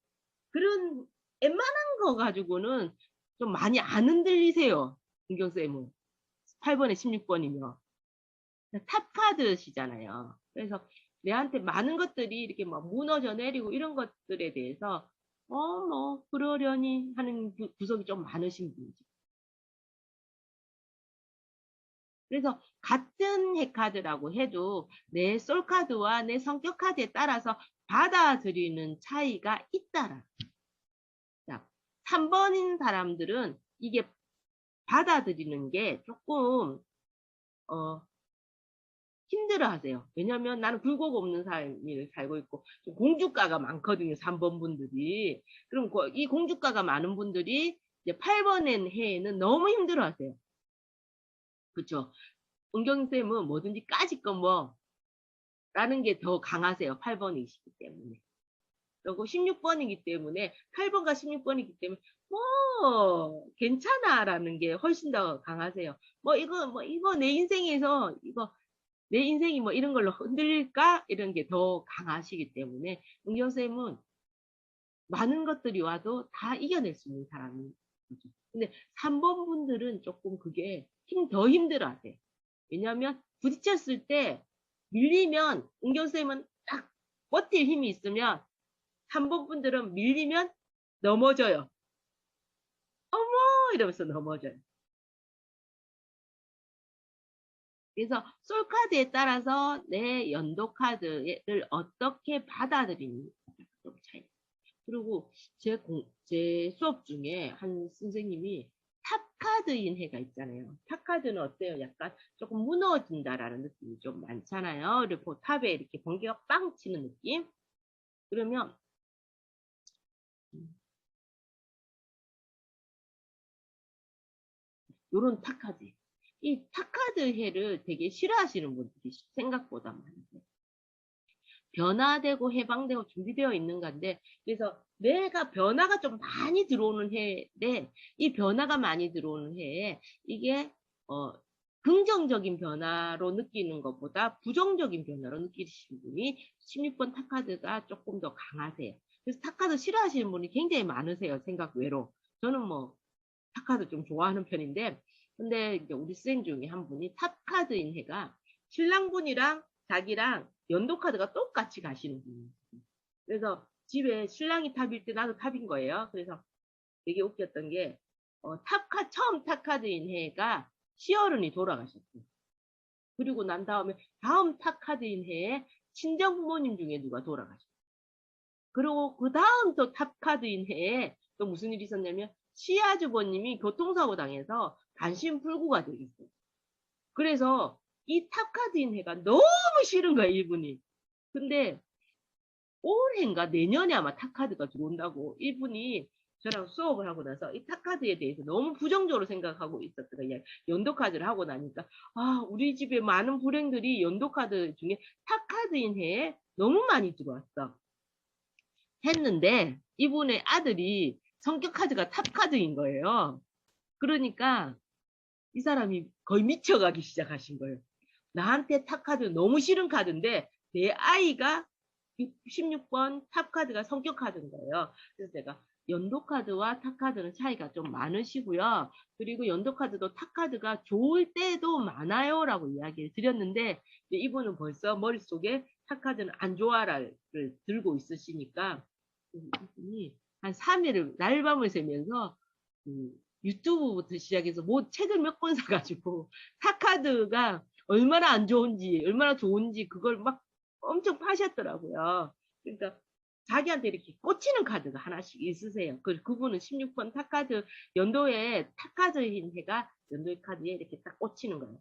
그런 웬만한 거 가지고는 좀 많이 안 흔들리세요. 은경쌤은. 8번에 16번이면. 탑 카드시잖아요. 그래서 내한테 많은 것들이 이렇게 막 무너져 내리고 이런 것들에 대해서 뭐 그러려니 하는 구석이 좀 많으신 분이죠. 그래서 같은 핵카드라고 해도 내 솔카드와 내 성격 카드에 따라서 받아들이는 차이가 있다라. 자, 3번인 사람들은 이게 받아들이는 게 조금 힘들어 하세요. 왜냐면 나는 굴곡 없는 삶을 살고 있고 공주가가 많거든요. 3번 분들이. 그럼 이 공주가가 많은 분들이 이제 8번 해에는 너무 힘들어 하세요. 그렇죠? 은경쌤은 뭐든지 까짓거 뭐 라는 게 더 강하세요. 8번이시기 때문에. 그리고 16번이기 때문에 8번과 16번이기 때문에 뭐 괜찮아라는 게 훨씬 더 강하세요. 뭐 이거 내 인생에서 이거 내 인생이 뭐 이런 걸로 흔들릴까 이런 게 더 강하시기 때문에 은경쌤은 많은 것들이 와도 다 이겨낼 수 있는 사람이죠. 근데 3번 분들은 조금 그게 더 힘들어 하세요. 왜냐하면 부딪혔을 때 밀리면 은경쌤은 딱 버틸 힘이 있으면 3번 분들은 밀리면 넘어져요. 어머 이러면서 넘어져요. 그래서 솔카드에 따라서 내 연도카드를 어떻게 받아들이는지 좀 차이. 그리고 제 수업 중에 한 선생님이 탑카드인 해가 있잖아요. 탑카드는 어때요? 약간 조금 무너진다라는 느낌이 좀 많잖아요. 그리고 탑에 이렇게 번개가 빵 치는 느낌? 그러면 요런 탑카드. 이 탑카드 해를 되게 싫어하시는 분들이 생각보다 많으세요. 변화되고 해방되고 준비되어 있는 건데 그래서 내가 변화가 좀 많이 들어오는 해인데 이 변화가 많이 들어오는 해에 이게 긍정적인 변화로 느끼는 것보다 부정적인 변화로 느끼시는 분이 16번 탑카드가 조금 더 강하세요. 그래서 탑카드 싫어하시는 분이 굉장히 많으세요. 생각 외로. 저는 뭐 탑카드 좀 좋아하는 편인데 근데 이제 우리 쌤 중에 한 분이 탑카드인 해가 신랑분이랑 자기랑 연도카드가 똑같이 가시는 분이에요. 그래서 집에 신랑이 탑일 때 나도 탑인 거예요. 그래서 되게 웃겼던 게 처음 탑카드인 해가 시어른이 돌아가셨어요. 그리고 난 다음에 다음 탑카드인 해에 친정 부모님 중에 누가 돌아가셨어요. 그리고 그 다음 또 탑카드인 해에 또 무슨 일이 있었냐면 시아주버님이 교통사고 당해서 간신불구가 되겠어요. 그래서 이 탑카드인 해가 너무 싫은 거야, 이분이. 근데 올해인가 내년에 아마 탑카드가 들어온다고 이분이 저랑 수업을 하고 나서 이 탑카드에 대해서 너무 부정적으로 생각하고 있었더라고요. 연도카드를 하고 나니까 우리 집에 많은 불행들이 연도카드 중에 탑카드인 해에 너무 많이 들어왔어. 했는데 이분의 아들이 성격카드가 탑카드인 거예요. 그러니까 이 사람이 거의 미쳐가기 시작하신 거예요. 나한테 탑카드 너무 싫은 카드인데 내 아이가 16번 탑카드가 성격카드인 거예요. 그래서 제가 연도카드와 탑카드는 차이가 좀 많으시고요. 그리고 연도카드도 탑카드가 좋을 때도 많아요 라고 이야기를 드렸는데 이분은 벌써 머릿속에 탑카드는 안 좋아를 들고 있으시니까 이분이 한 3일을 날밤을 새면서 유튜브부터 시작해서 뭐 책을 몇 권 사가지고 탑카드가 얼마나 안 좋은지 얼마나 좋은지 그걸 막 엄청 파셨더라고요. 그러니까 자기한테 이렇게 꽂히는 카드가 하나씩 있으세요. 그분은 16번 탑카드 연도에 탑카드인 해가 연도의 카드에 이렇게 딱 꽂히는 거예요.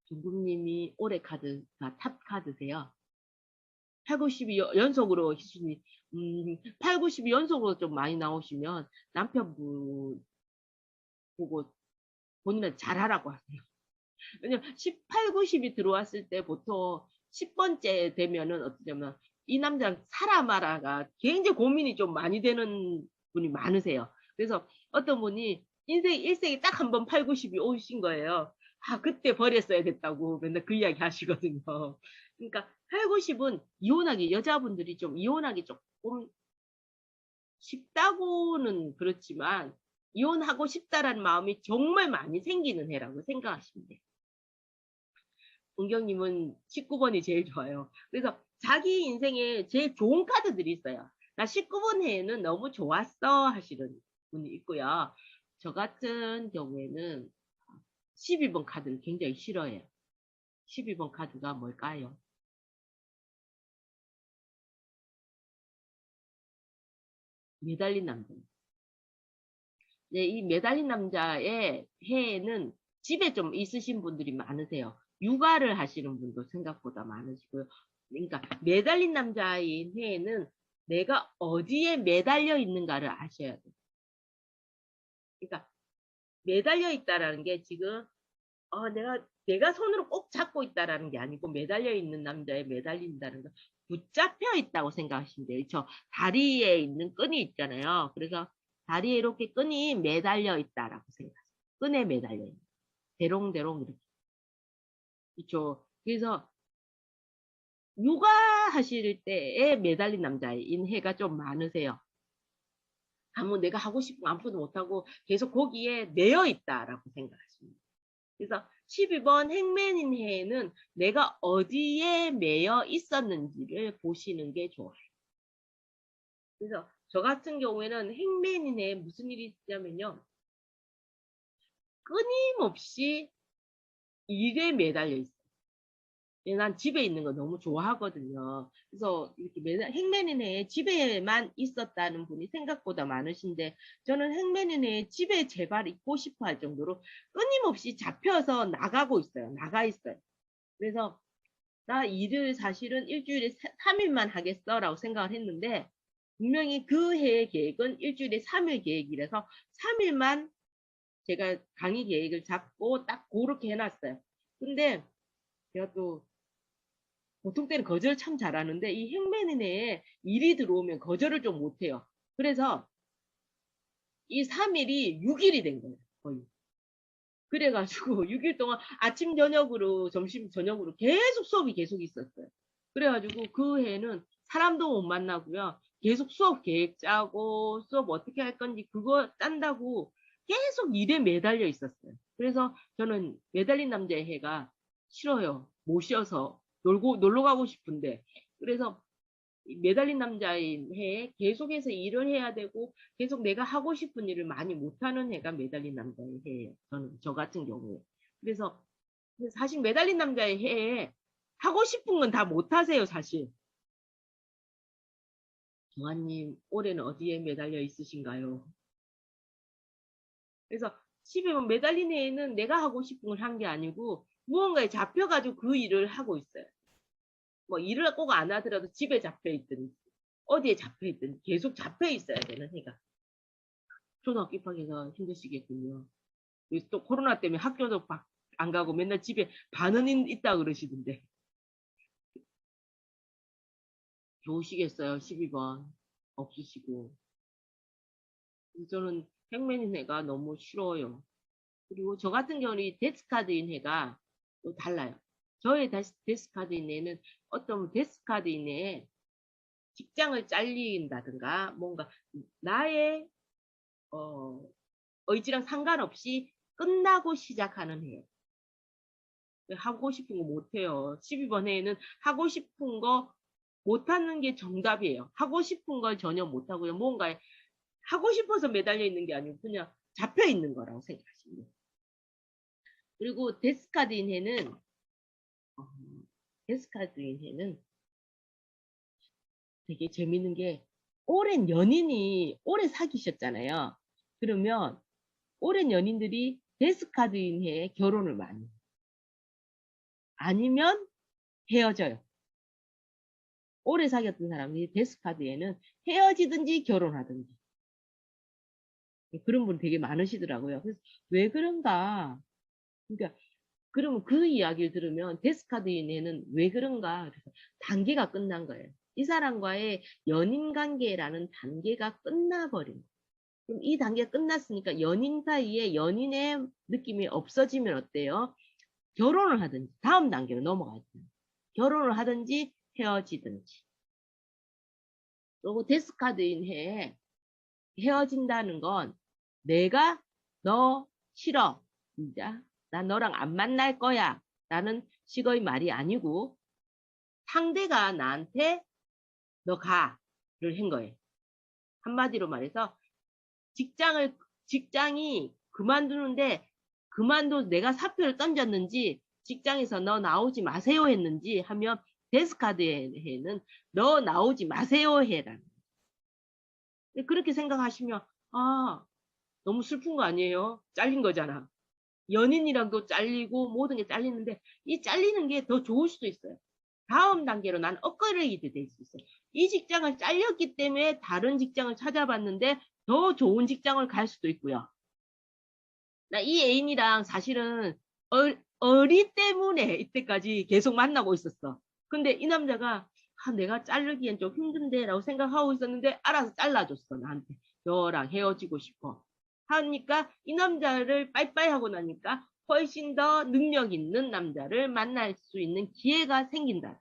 중국님이 올해 카드가 탑 카드세요. 8, 90이 연속으로 희순이 8, 90이 연속으로 좀 많이 나오시면 남편분 보고 본인은 잘하라고 하세요. 왜냐면 18, 90이 들어왔을 때 보통 10번째 되면은 어쩌면 이 남자는 살아 말아가 굉장히 고민이 좀 많이 되는 분이 많으세요. 그래서 어떤 분이 인생 일생에 딱 한 번 8, 90이 오신 거예요. 아, 그때 버렸어야 됐다고 맨날 그 이야기 하시거든요. 그러니까 8, 90은 이혼하기, 여자분들이 좀 이혼하기 조금 쉽다고는 그렇지만 이혼하고 싶다라는 마음이 정말 많이 생기는 해라고 생각하시면 돼요. 은경님은 19번이 제일 좋아요. 그래서 자기 인생에 제일 좋은 카드들이 있어요. 나 19번 해에는 너무 좋았어 하시는 분이 있고요. 저 같은 경우에는 12번 카드를 굉장히 싫어해요. 12번 카드가 뭘까요? 매달린 남자. 네, 이 매달린 남자의 해에는 집에 좀 있으신 분들이 많으세요. 육아를 하시는 분도 생각보다 많으시고요. 그러니까 매달린 남자인 해에는 내가 어디에 매달려 있는가를 아셔야 돼요. 그러니까 매달려 있다라는 게 지금 내가 손으로 꼭 잡고 있다라는 게 아니고 매달려 있는 남자에 매달린다는 건 붙잡혀 있다고 생각하시면 돼요. 저 다리에 있는 끈이 있잖아요. 그래서 다리에 이렇게 끈이 매달려 있다라고 생각하세요. 끈에 매달려 있는. 대롱대롱 이렇게. 그렇죠. 그래서 육아하실 때에 매달린 남자인 해가 좀 많으세요. 아무 내가 하고 싶은 거 아무것도 못하고 계속 거기에 매여 있다라고 생각하십니다. 그래서 12번 행맨인 해에는 내가 어디에 매여 있었는지를 보시는 게 좋아요. 그래서 저 같은 경우에는 행맨인 해에 무슨 일이 있냐면요. 끊임없이 일에 매달려 있어요. 난 집에 있는 거 너무 좋아하거든요. 그래서 이렇게 행맨인 해에 집에만 있었다는 분이 생각보다 많으신데 저는 행맨인 해에 집에 제발 있고 싶어 할 정도로 끊임없이 잡혀서 나가고 있어요. 나가 있어요. 그래서 나 일을 사실은 일주일에 3일만 하겠어라고 생각을 했는데 분명히 그 해의 계획은 일주일에 3일 계획이라서 3일만 제가 강의 계획을 잡고 딱 그렇게 해놨어요. 근데 제가 또 보통 때는 거절을 참 잘하는데 이 행맨인 해에 일이 들어오면 거절을 좀 못해요. 그래서 이 3일이 6일이 된 거예요. 거의. 그래가지고 6일 동안 아침 저녁으로 점심 저녁으로 계속 수업이 계속 있었어요. 그래가지고 그 해는 사람도 못 만나고요. 계속 수업 계획 짜고 수업 어떻게 할 건지 그거 짠다고 계속 일에 매달려 있었어요. 그래서 저는 매달린 남자의 해가 싫어요. 못 쉬어서 놀러 가고 싶은데 그래서 매달린 남자인 해에 계속해서 일을 해야 되고 계속 내가 하고 싶은 일을 많이 못하는 해가 매달린 남자의 해예요. 저 같은 경우에. 그래서 사실 매달린 남자의 해에 하고 싶은 건 다 못하세요, 사실. 정아님, 올해는 어디에 매달려 있으신가요? 그래서 12번 매달린 해에는 내가 하고 싶은 걸 한 게 아니고 무언가에 잡혀가지고 그 일을 하고 있어요. 뭐 일을 꼭 안 하더라도 집에 잡혀 있든 어디에 잡혀 있든 계속 잡혀 있어야 되는 해가. 초등학교 입학해서 힘드시겠군요. 또 코로나 때문에 학교도 안 가고 맨날 집에 반은 있다 그러시던데. 좋으시겠어요, 12번. 없으시고. 저는 행맨인 해가 너무 싫어요. 그리고 저 같은 경우는 데스카드인 해가 또 달라요. 저의 데스카드인 해는 어떤 데스카드인 해에 직장을 잘린다든가 뭔가 나의 의지랑 상관없이 끝나고 시작하는 해예요. 하고 싶은 거 못해요. 12번 해에는 하고 싶은 거 못하는 게 정답이에요. 하고 싶은 걸 전혀 못하고요. 뭔가 하고 싶어서 매달려 있는 게 아니고 그냥 잡혀 있는 거라고 생각하시면 돼요. 그리고 데스카드인 해는 어, 데스카드인 해는 되게 재밌는 게 오랜 연인이 오래 사귀셨잖아요. 그러면 오랜 연인들이 데스카드인 해에 결혼을 많이 해요. 아니면 헤어져요. 오래 사귀었던 사람이 데스카드에는 헤어지든지 결혼하든지 그런 분 되게 많으시더라고요. 그래서 왜 그런가? 그러니까 그러면 그 이야기를 들으면 데스카드인에는 왜 그런가? 그래서 단계가 끝난 거예요. 이 사람과의 연인 관계라는 단계가 끝나버린 거예요. 그럼 이 단계가 끝났으니까 연인 사이에 연인의 느낌이 없어지면 어때요? 결혼을 하든지 다음 단계로 넘어가죠. 결혼을 하든지 헤어지든지. 그리고 데스카드인 해에 헤어진다는 건 내가 너 싫어. 진짜. 난 너랑 안 만날 거야. 라는 식의 말이 아니고 상대가 나한테 너 가를 한 거예요. 한마디로 말해서 직장이 그만두는데 그만둬 내가 사표를 던졌는지 직장에서 너 나오지 마세요 했는지 하면 데스카드에는 너 나오지 마세요 해라는. 그렇게 생각하시면 아 너무 슬픈 거 아니에요? 잘린 거잖아. 연인이랑도 잘리고 모든 게 잘리는데 이 잘리는 게 더 좋을 수도 있어요. 다음 단계로 난 업그레이드 될 수 있어요. 이 직장을 잘렸기 때문에 다른 직장을 찾아봤는데 더 좋은 직장을 갈 수도 있고요. 나 이 애인이랑 사실은 어리 때문에 이때까지 계속 만나고 있었어. 근데 이 남자가 내가 자르기엔 좀 힘든데 라고 생각하고 있었는데 알아서 잘라줬어 나한테. 너랑 헤어지고 싶어. 하니까 이 남자를 빠이빠이 하고 나니까 훨씬 더 능력 있는 남자를 만날 수 있는 기회가 생긴다.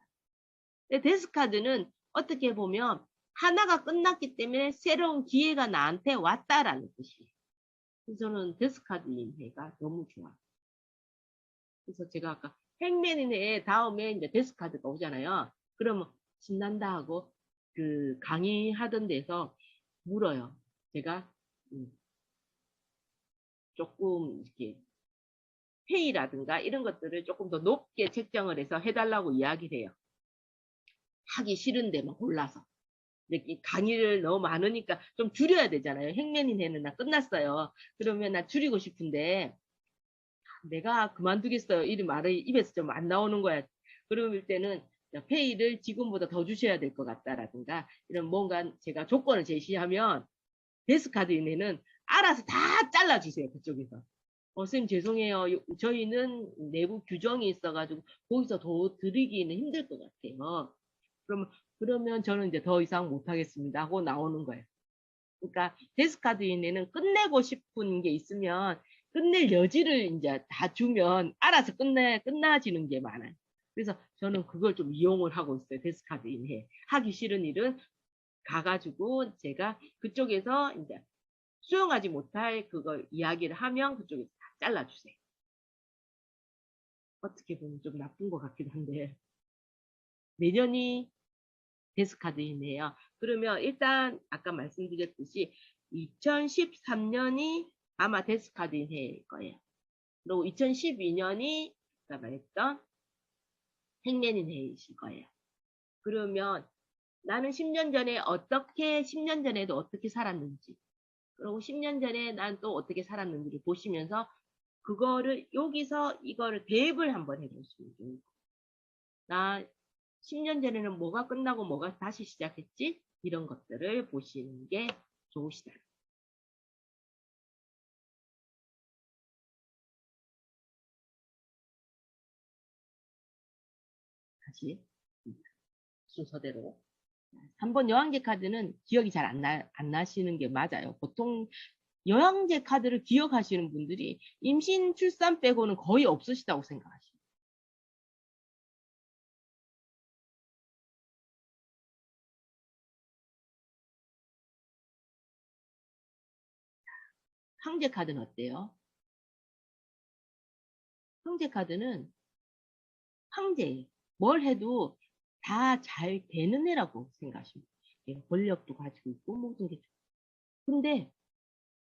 데스카드는 어떻게 보면 하나가 끝났기 때문에 새로운 기회가 나한테 왔다라는 뜻이에요. 그래서 저는 데스카드인 해가 너무 좋아. 그래서 제가 아까 행맨인의 다음에 이제 데스카드가 오잖아요. 그러면 신난다 하고 그 강의하던 데서 물어요. 제가 조금 이렇게 페이라든가 이런 것들을 조금 더 높게 책정을 해서 해달라고 이야기를 해요. 하기 싫은 데만 골라서. 이렇게 강의를 너무 많으니까 좀 줄여야 되잖아요. 행맨인회는 나 끝났어요. 그러면 나 줄이고 싶은데 내가 그만두겠어요. 이 말이 입에서 좀 안 나오는 거야. 그럴 때는 페이를 지금보다 더 주셔야 될 것 같다라든가 이런 뭔가 제가 조건을 제시하면 데스카드인에는 알아서 다 잘라주세요. 그쪽에서. 선생님 죄송해요. 저희는 내부 규정이 있어가지고 거기서 더 드리기는 힘들 것 같아요. 그러면 저는 이제 더 이상 못하겠습니다 하고 나오는 거예요. 그러니까 데스카드인에는 끝내고 싶은 게 있으면 끝낼 여지를 이제 다 주면 알아서 끝나지는 게 많아요. 그래서 저는 그걸 좀 이용을 하고 있어요. 데스카드인에. 하기 싫은 일은 가가지고 제가 그쪽에서 이제 수용하지 못할 그걸 이야기를 하면 그쪽에서 다 잘라주세요. 어떻게 보면 좀 나쁜 것 같기도 한데. 내년이 데스카드이네요. 그러면 일단 아까 말씀드렸듯이 2013년이 아마 데스카드인 해일 거예요. 그리고 2012년이 아까 말했던 행맨인 해이실 거예요. 그러면 나는 10년 전에 10년 전에도 어떻게 살았는지, 그리고 10년 전에 난 또 어떻게 살았는지를 보시면서 그거를 여기서 이거를 대입을 한번 해보시면 좋을 거예요. 나 10년 전에는 뭐가 끝나고 뭐가 다시 시작했지? 이런 것들을 보시는 게 좋으시다. 다시 순서대로. 3번 여왕제 카드는 기억이 잘 안 나시는 게 맞아요. 보통 여왕제 카드를 기억하시는 분들이 임신, 출산 빼고는 거의 없으시다고 생각하시죠. 황제 카드는 어때요? 황제 카드는 황제예요. 뭘 해도 다 잘 되는 애라고 생각하시면 돼요. 권력도 가지고 있고 모든 게. 근데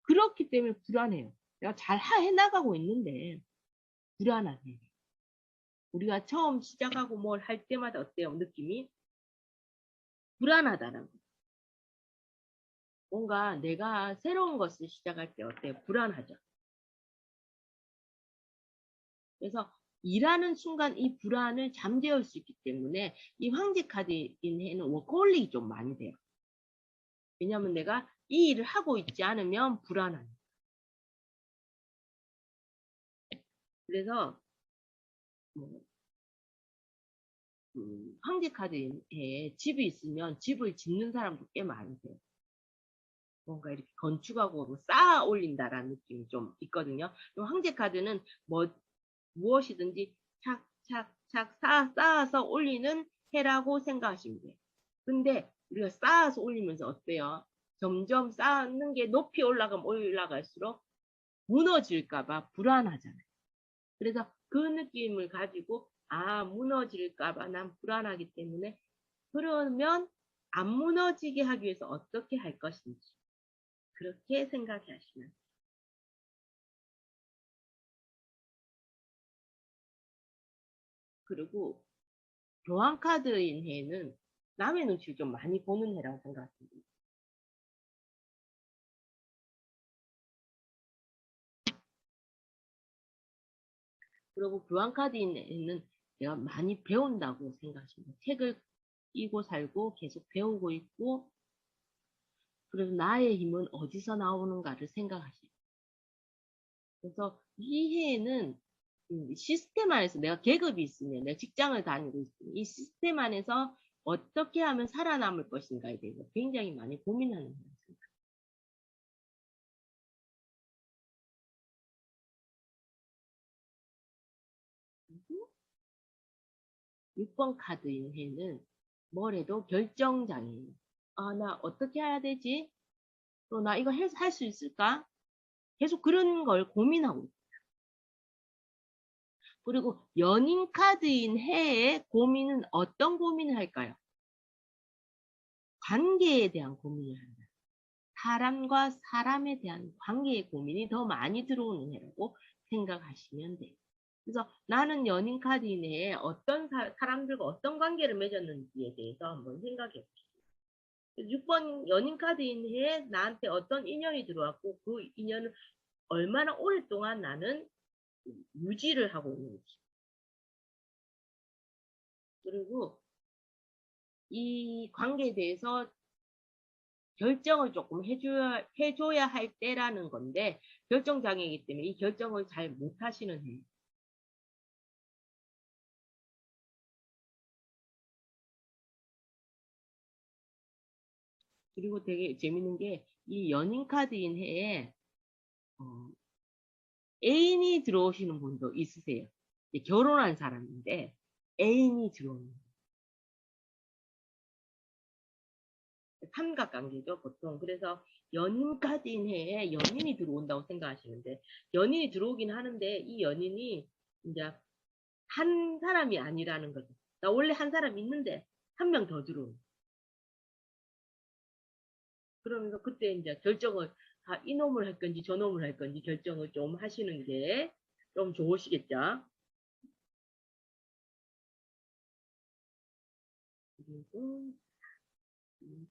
그렇기 때문에 불안해요. 내가 잘 해나가고 있는데 불안하네. 우리가 처음 시작하고 뭘 할 때마다 어때요? 느낌이 불안하다는 거. 뭔가 내가 새로운 것을 시작할 때 어때요? 불안하죠. 그래서 일하는 순간 이 불안을 잠재울 수 있기 때문에 이 황제 카드인 해는 워커홀릭이 좀 많이 돼요. 왜냐하면 내가 이 일을 하고 있지 않으면 불안하니까. 그래서 뭐, 황제 카드인 해에 집이 있으면 집을 짓는 사람도 꽤 많이 돼요. 뭔가 이렇게 건축하고 뭐 쌓아 올린다라는 느낌이 좀 있거든요. 황제 카드는 뭐 무엇이든지 착착착 쌓아서 올리는 해라고 생각하시면 돼요. 근데 우리가 쌓아서 올리면서 어때요? 점점 쌓는 게 높이 올라가면 올라갈수록 무너질까봐 불안하잖아요. 그래서 그 느낌을 가지고 무너질까봐 난 불안하기 때문에 그러면 안 무너지게 하기 위해서 어떻게 할 것인지 그렇게 생각하시면 돼요. 그리고 교환카드인 해는 남의 눈치를 좀 많이 보는 해라고 생각합니다. 그리고 교환카드인 해는 내가 많이 배운다고 생각하십니다. 책을 읽고 살고 계속 배우고 있고 그래서 나의 힘은 어디서 나오는가를 생각하시죠. 그래서 이 해에는 시스템 안에서 내가 계급이 있으면 내가 직장을 다니고 있으면 이 시스템 안에서 어떻게 하면 살아남을 것인가에 대해서 굉장히 많이 고민하는 거예요. 6번 카드인 해는 뭐래도 결정장애예요. 나 어떻게 해야 되지? 또 나 이거 할 수 있을까? 계속 그런 걸 고민하고 있어요. 그리고 연인 카드인 해의 고민은 어떤 고민을 할까요? 관계에 대한 고민을 한다. 사람과 사람에 대한 관계의 고민이 더 많이 들어오는 해라고 생각하시면 돼요. 그래서 나는 연인 카드인 해에 어떤 사람들과 어떤 관계를 맺었는지에 대해서 한번 생각해 보시죠. 6번 연인 카드인 해에 나한테 어떤 인연이 들어왔고 그 인연을 얼마나 오랫동안 나는 유지를 하고 있는지. 그리고 이 관계에 대해서 결정을 조금 해줘야 할 때라는 건데 결정장애이기 때문에 이 결정을 잘 못하시는 해. 그리고 되게 재밌는 게 이 연인 카드인 해에 어, 애인이 들어오시는 분도 있으세요. 결혼한 사람인데 애인이 들어오는 삼각관계죠 보통. 그래서 연인 카드인 해에 연인이 들어온다고 생각하시는데 연인이 들어오긴 하는데 이 연인이 이제 한 사람이 아니라는 거죠. 나 원래 한 사람 있는데 한 명 더 들어오는. 그러면서 그때 이제 결정을 이놈을 할 건지 저놈을 할 건지 결정을 좀 하시는 게 좀 좋으시겠죠. 그리고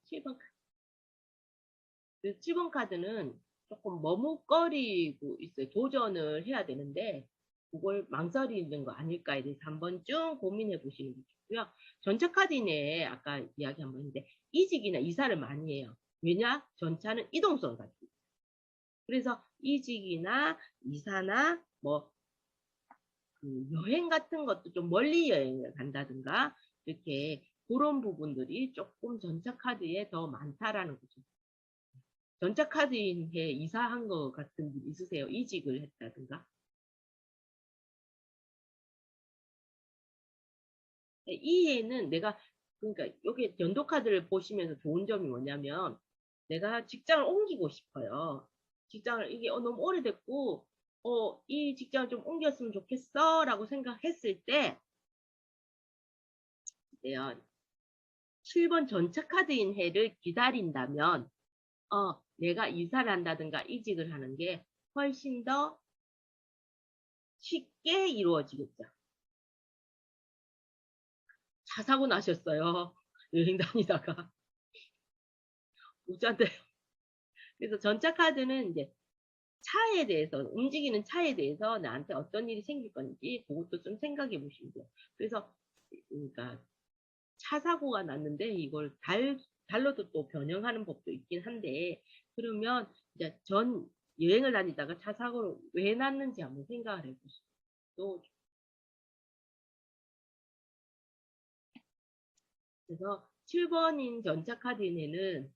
7번 카드. 7번 카드는 조금 머뭇거리고 있어요. 도전을 해야 되는데 그걸 망설이는 거 아닐까에 대해서 한번 쭉 고민해 보시는 게 좋고요. 전차 카드네 아까 이야기 한번 했는데 이직이나 이사를 많이 해요. 왜냐? 전차는 이동성을 가지고 있어요. 그래서 이직이나 이사나 뭐 여행 같은 것도 좀 멀리 여행을 간다든가 이렇게 그런 부분들이 조금 전차카드에 더 많다라는 거죠. 전차카드에 이사한 거 같은 분 있으세요? 이직을 했다든가. 이 해는 내가 그러니까 여기 연도카드를 보시면서 좋은 점이 뭐냐면 내가 직장을 옮기고 싶어요. 직장을 이게 너무 오래됐고 이 직장을 좀 옮겼으면 좋겠어 라고 생각했을 때 7번 전차카드인 해를 기다린다면 내가 이사를 한다든가 이직을 하는 게 훨씬 더 쉽게 이루어지겠죠. 차 사고 나셨어요. 여행 다니다가. 웃자대요. 그래서 전차카드는 이제 차에 대해서, 움직이는 차에 대해서 나한테 어떤 일이 생길 건지 그것도 좀 생각해 보시면 돼요. 그래서 그러니까 차 사고가 났는데 이걸 달로도 또 변형하는 법도 있긴 한데, 그러면 이제 전 여행을 다니다가 차 사고를 왜 났는지 한번 생각을 해보시고, 또 그래서 7번인 전차카드인에는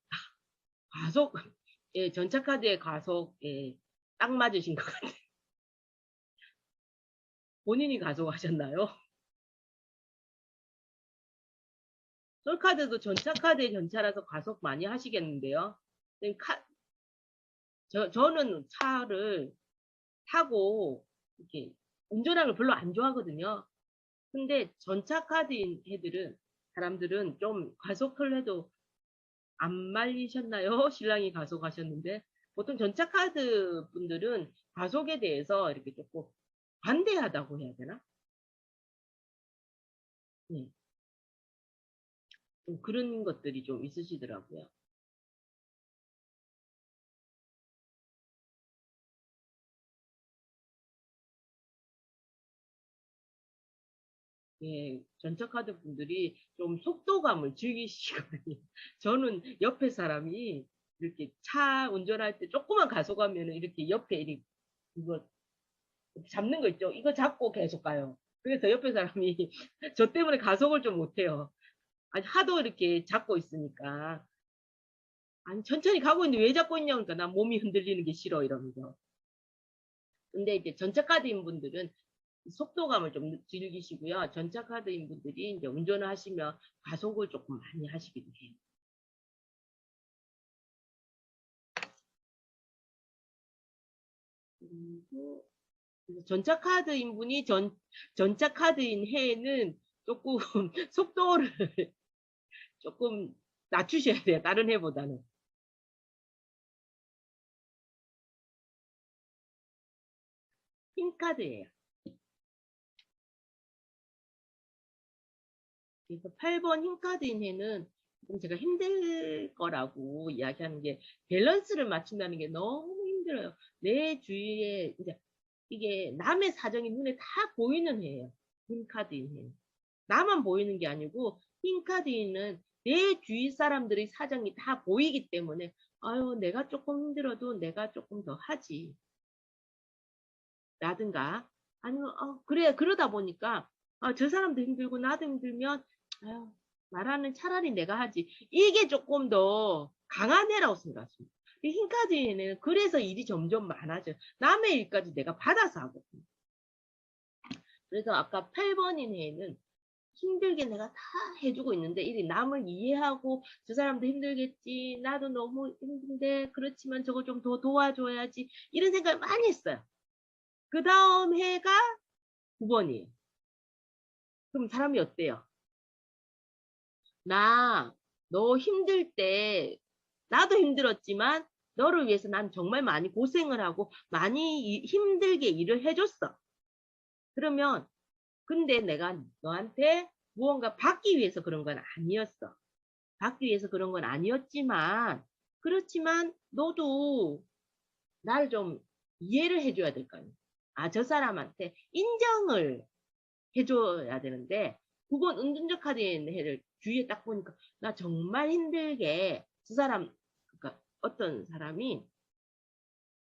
과속, 예, 전차카드의 과속에 딱 맞으신 것 같아요. 본인이 과속하셨나요? 솔카드도 전차카드의 전차라서 과속 많이 하시겠는데요. 저는 차를 타고 이렇게 운전하는 걸 별로 안 좋아하거든요. 근데 전차카드인 사람들은 좀 과속을 해도 안 말리셨나요? 신랑이 과속하셨는데 보통 전차카드 분들은 과속에 대해서 이렇게 조금 반대하다고 해야 되나? 네, 좀 그런 것들이 좀 있으시더라고요. 예, 전차카드 분들이 좀 속도감을 즐기시거든요. 저는 옆에 사람이 이렇게 차 운전할 때 조금만 가속하면 이렇게 옆에 이렇게 이거 잡는 거 있죠? 이거 잡고 계속 가요. 그래서 옆에 사람이 저 때문에 가속을 좀 못해요. 아니, 하도 이렇게 잡고 있으니까. 아니, 천천히 가고 있는데 왜 잡고 있냐? 그러니까 난 몸이 흔들리는 게 싫어, 이러면서. 근데 이제 전차카드인 분들은 속도감을 좀 즐기시고요. 전차카드인 분들이 이제 운전을 하시면 가속을 조금 많이 하시기도 해요. 그리고 전차카드인 분이 전차카드인 해에는 조금 속도를 조금 낮추셔야 돼요. 다른 해보다는. 흰카드예요. 그래서 8번 흰카드인 해는 좀 제가 힘들 거라고 이야기하는 게 밸런스를 맞춘다는 게 너무 힘들어요. 내 주위에 이제 이게 남의 사정이 눈에 다 보이는 해예요. 흰카드인 해는. 나만 보이는 게 아니고 흰카드인은 내 주위 사람들의 사정이 다 보이기 때문에 아유 내가 조금 힘들어도 내가 조금 더 하지 라든가 아니면 그래 그러다 보니까 저 사람도 힘들고 나도 힘들면 아유 말하는 차라리 내가 하지 이게 조금 더 강한 애라고 생각합니다. 이 흰카드에는 그래서 일이 점점 많아져요. 남의 일까지 내가 받아서 하거든요. 그래서 아까 8번인 애는 힘들게 내가 다 해주고 있는데 이 남을 이해하고 저 사람도 힘들겠지 나도 너무 힘든데 그렇지만 저거 좀 더 도와줘야지 이런 생각을 많이 했어요. 그 다음 해가 9번이에요. 그럼 사람이 어때요? 너 힘들 때 나도 힘들었지만 너를 위해서 난 정말 많이 고생을 하고 많이 힘들게 일을 해줬어. 그러면 근데 내가 너한테 무언가 받기 위해서 그런 건 아니었어. 받기 위해서 그런 건 아니었지만 그렇지만 너도 나를 좀 이해를 해줘야 될 거 아니야. 저 사람한테 인정을 해줘야 되는데 그건 은둔적 카드의 해를 주위에 딱 보니까 나 정말 힘들게 그 사람 그러니까 어떤 사람이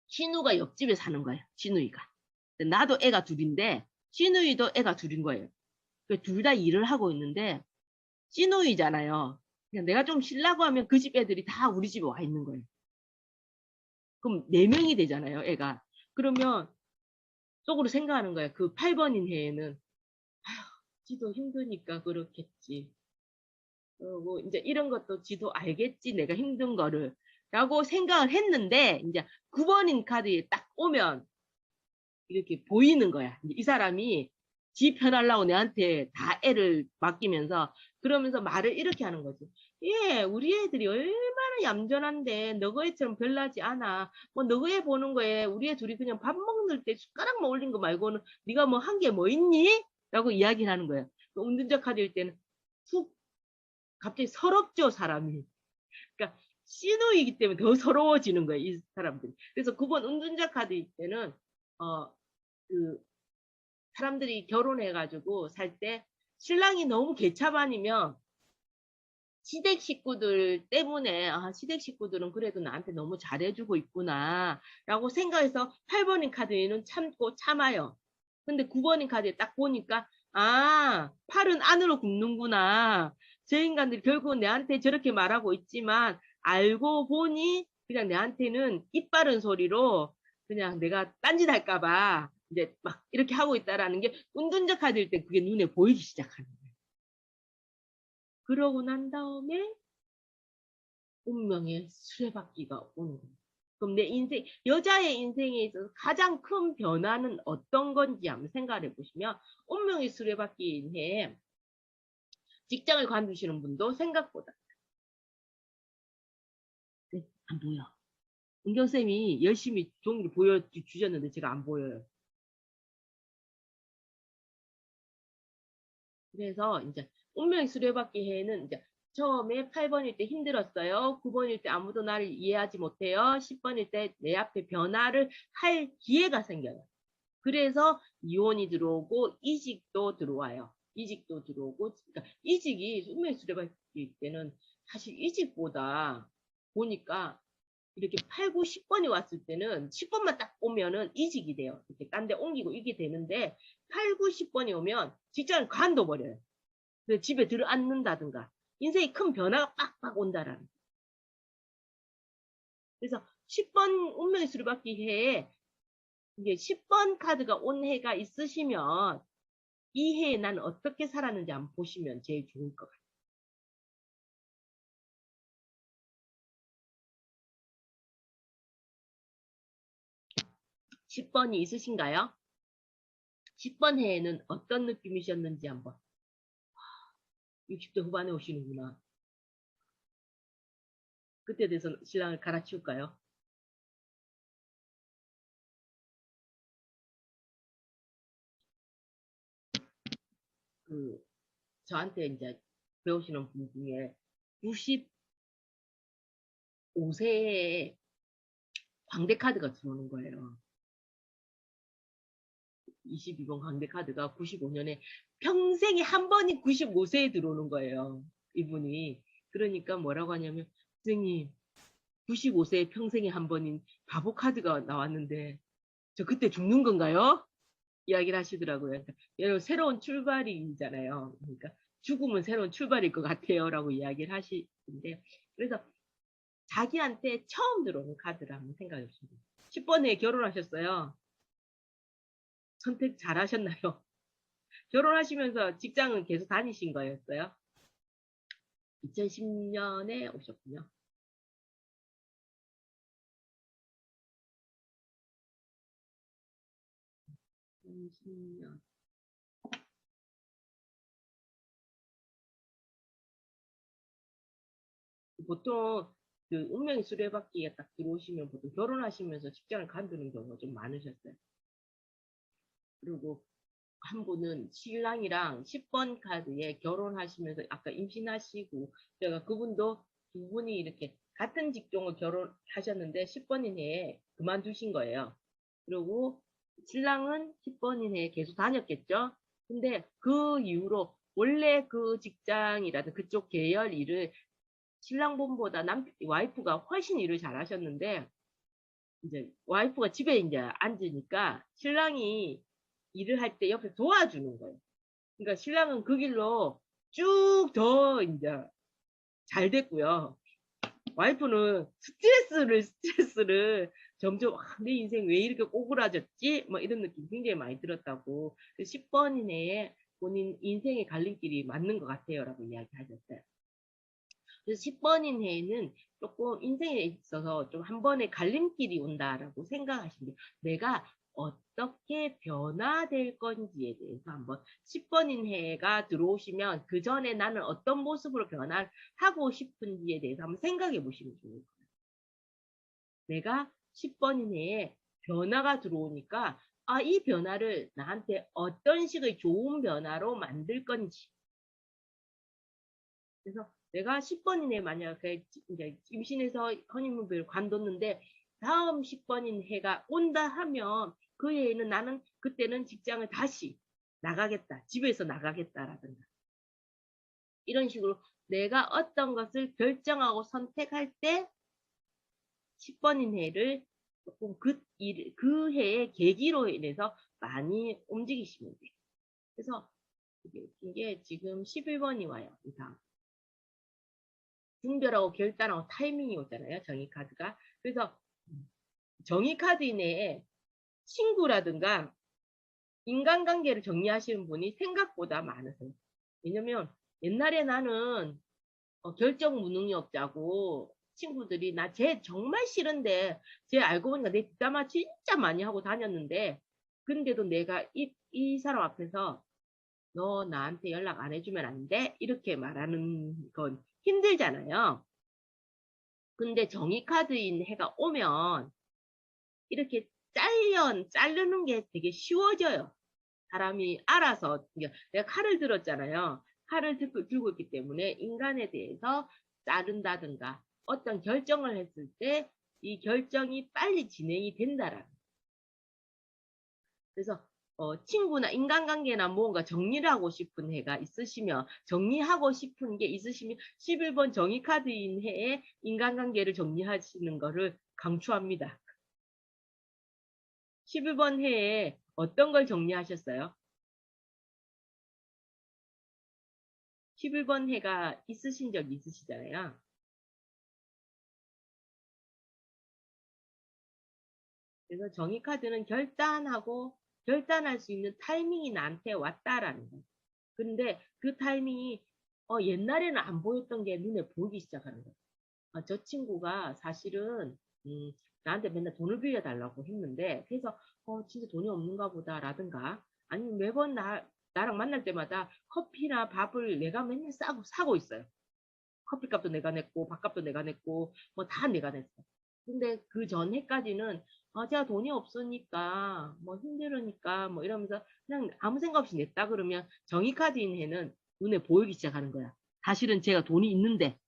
신우가 옆집에 사는 거예요. 신우이가. 나도 애가 둘인데 신우이도 애가 둘인 거예요. 둘 다 일을 하고 있는데 신우이잖아요. 내가 좀 쉬려고 하면 그 집 애들이 다 우리 집에 와 있는 거예요. 그럼 4명이 되잖아요, 애가. 그러면 속으로 생각하는 거예요. 그 8번인 해에는 지도 힘드니까 그렇겠지. 뭐 이제 이런 것도 지도 알겠지 내가 힘든 거를 라고 생각을 했는데 이제 9번인 카드에 딱 오면 이렇게 보이는 거야. 이 사람이 지 편하려고 내한테 다 애를 맡기면서 그러면서 말을 이렇게 하는 거지. 예, 우리 애들이 얼마나 얌전한데 너그 애처럼 별나지 않아. 뭐 너그 애 보는 거에 우리 애 둘이 그냥 밥 먹는 때 숟가락만 올린 거 말고는 네가 뭐 한 게 뭐 있니? 라고 이야기를 하는 거예요. 운전자 카드일 때는 훅 갑자기 서럽죠, 사람이. 그러니까 신우이기 때문에 더 서러워지는 거예요, 이 사람들이. 그래서 9번 운전자 카드일 때는 그 사람들이 결혼해가지고 살 때 신랑이 너무 개차반이면 시댁 식구들 때문에 시댁 식구들은 그래도 나한테 너무 잘해주고 있구나 라고 생각해서 8번인 카드에는 참고 참아요. 근데 9번인 카드에 딱 보니까 팔은 안으로 굽는구나. 저 인간들이 결국은 내한테 저렇게 말하고 있지만 알고 보니 그냥 내한테는 입 바른 소리로 그냥 내가 딴짓 할까봐 이제 막 이렇게 하고 있다라는 게 운전자 카드일 때 그게 눈에 보이기 시작하는 거예요. 그러고 난 다음에 운명의 수레바퀴가 오는 거예요. 그럼 내 인생, 여자의 인생에 있어서 가장 큰 변화는 어떤 건지 한번 생각해 보시면, 운명의 수레바퀴에 직장을 관두시는 분도 생각보다 안 보여. 은경쌤이 열심히 종이를 보여주셨는데 제가 안 보여요. 그래서 이제 운명의 수레바퀴 해는 이제 처음에 8번일 때 힘들었어요. 9번일 때 아무도 나를 이해하지 못해요. 10번일 때 내 앞에 변화를 할 기회가 생겨요. 그래서 이혼이 들어오고 이직도 들어와요. 이직도 들어오고, 그러니까 이직이 운명의 수레바퀴일 때는 사실 이직보다 보니까 이렇게 8, 9, 10번이 왔을 때는 10번만 딱 오면은 이직이 돼요. 이렇게 딴 데 옮기고 이게 되는데 8, 9, 10번이 오면 직장을 관둬버려요. 그래서 집에 들어앉는다든가 인생이 큰 변화가 빡빡 온다라는. 그래서 10번 운명의 수레바퀴 해에 이게 10번 카드가 온 해가 있으시면 이 해에 난 어떻게 살았는지 한번 보시면 제일 좋을 것 같아요. 10번이 있으신가요? 10번 해에는 어떤 느낌이셨는지 한번. 60대 후반에 오시는구나. 그때 돼서 신랑을 갈아치울까요? 그 저한테 이제 배우시는 분 중에 95세에 광대카드가 들어오는 거예요. 22번 광대카드가 95년에 평생에 한 번이 95세에 들어오는 거예요. 이분이. 그러니까 뭐라고 하냐면 선생님 95세에 평생에 한 번인 바보 카드가 나왔는데 저 그때 죽는 건가요? 이야기를 하시더라고요. 그러니까 여러분 새로운 출발이잖아요. 그러니까 죽음은 새로운 출발일 것 같아요. 라고 이야기를 하시는데 그래서 자기한테 처음 들어오는 카드를 한번 생각해 보시면 10번에 결혼하셨어요. 선택 잘 하셨나요? 결혼하시면서 직장은 계속 다니신 거였어요? 2010년에 오셨군요. 2010년. 보통 그 운명의 수레바퀴에 딱 들어오시면 보통 결혼하시면서 직장을 관두는 경우가 좀 많으셨어요. 그리고 한 분은 신랑이랑 10번 카드에 결혼하시면서 아까 임신하시고 제가 그분도 두 분이 이렇게 같은 직종을 결혼하셨는데 10번인 해에 그만두신 거예요. 그리고 신랑은 10번인 해에 계속 다녔겠죠. 근데 그 이후로 원래 그 직장이라든 그쪽 계열 일을 신랑분보다 와이프가 훨씬 일을 잘하셨는데 이제 와이프가 집에 이제 앉으니까 신랑이 일을 할 때 옆에 도와주는 거예요. 그러니까 신랑은 그 길로 쭉 더 이제 잘 됐고요. 와이프는 스트레스를 점점 내 인생 왜 이렇게 꼬그라졌지? 뭐 이런 느낌 굉장히 많이 들었다고 10번 이내에 본인 인생의 갈림길이 맞는 것 같아요 라고 이야기하셨어요. 그래서 10번인 해에는 조금 인생에 있어서 좀 한 번의 갈림길이 온다라고 생각하시면 돼요. 내가 어떻게 변화될 건지에 대해서 한번 10번인 해가 들어오시면 그 전에 나는 어떤 모습으로 변화하고 싶은지에 대해서 한번 생각해 보시면 좋을 거예요. 내가 10번인 해에 변화가 들어오니까 이 변화를 나한테 어떤 식의 좋은 변화로 만들 건지. 그래서 내가 10번인 해 만약 이제 임신해서 허니문별 관뒀는데 다음 10번인 해가 온다 하면 그 해에는 나는 그때는 직장을 다시 나가겠다. 집에서 나가겠다라든가. 이런 식으로 내가 어떤 것을 결정하고 선택할 때 10번인 해를 조금 그 해의 계기로 인해서 많이 움직이시면 돼요. 그래서 이게 지금 11번이 와요. 이상. 분별하고 결단하고 타이밍이 오잖아요. 정의카드가. 그래서 정의카드 이내에 친구라든가 인간관계를 정리하시는 분이 생각보다 많으세요. 왜냐면 옛날에 나는 결정 무능력자고 친구들이 나 쟤 정말 싫은데 쟤 알고 보니까 내 뒷담화 진짜 많이 하고 다녔는데 근데도 내가 이 사람 앞에서 너 나한테 연락 안 해주면 안 돼? 이렇게 말하는 건 힘들잖아요. 근데 정의카드인 해가 오면 이렇게 자르는 게 되게 쉬워져요. 사람이 알아서, 내가 칼을 들었잖아요. 칼을 들고 있기 때문에 인간에 대해서 자른다든가 어떤 결정을 했을 때 이 결정이 빨리 진행이 된다라는. 그래서 친구나 인간관계나 뭔가 정리를 하고 싶은 해가 있으시면 정리하고 싶은 게 있으시면 11번 정의카드인 해에 인간관계를 정리하시는 거를 강추합니다. 11번 해에 어떤 걸 정리하셨어요? 11번 해가 있으신 적 있으시잖아요. 그래서 정의카드는 결단할 수 있는 타이밍이 나한테 왔다라는 거예요. 근데 그 타이밍이 옛날에는 안 보였던 게 눈에 보이기 시작하는 거예요. 저 친구가 사실은 나한테 맨날 돈을 빌려달라고 했는데 그래서 진짜 돈이 없는가 보다라든가 아니면 매번 나랑 만날 때마다 커피나 밥을 내가 맨날 사고 있어요. 커피값도 내가 냈고 밥값도 내가 냈고 뭐 다 내가 냈어. 근데 그 전해까지는 제가 돈이 없으니까 뭐 힘들으니까 뭐 이러면서 그냥 아무 생각 없이 냈다 그러면 정의카드인 해는 눈에 보이기 시작하는 거야. 사실은 제가 돈이 있는데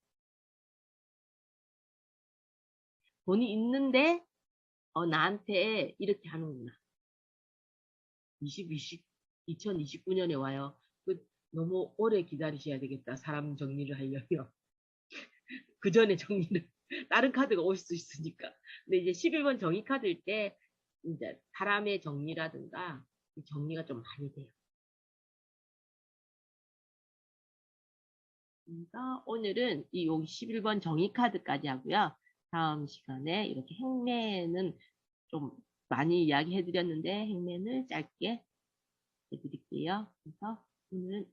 나한테 이렇게 하는구나. 2029년에 와요. 너무 오래 기다리셔야 되겠다. 사람 정리를 하려면. 그 전에 정리를, 다른 카드가 올 수 있으니까. 근데 이제 11번 정의 카드일 때, 이제 사람의 정리라든가, 정리가 좀 많이 돼요. 그래서 오늘은 이 11번 정의 카드까지 하고요. 다음 시간에 이렇게 행매는 좀 많이 이야기해 드렸는데, 행매는 짧게 해드릴게요. 그래서 오늘은,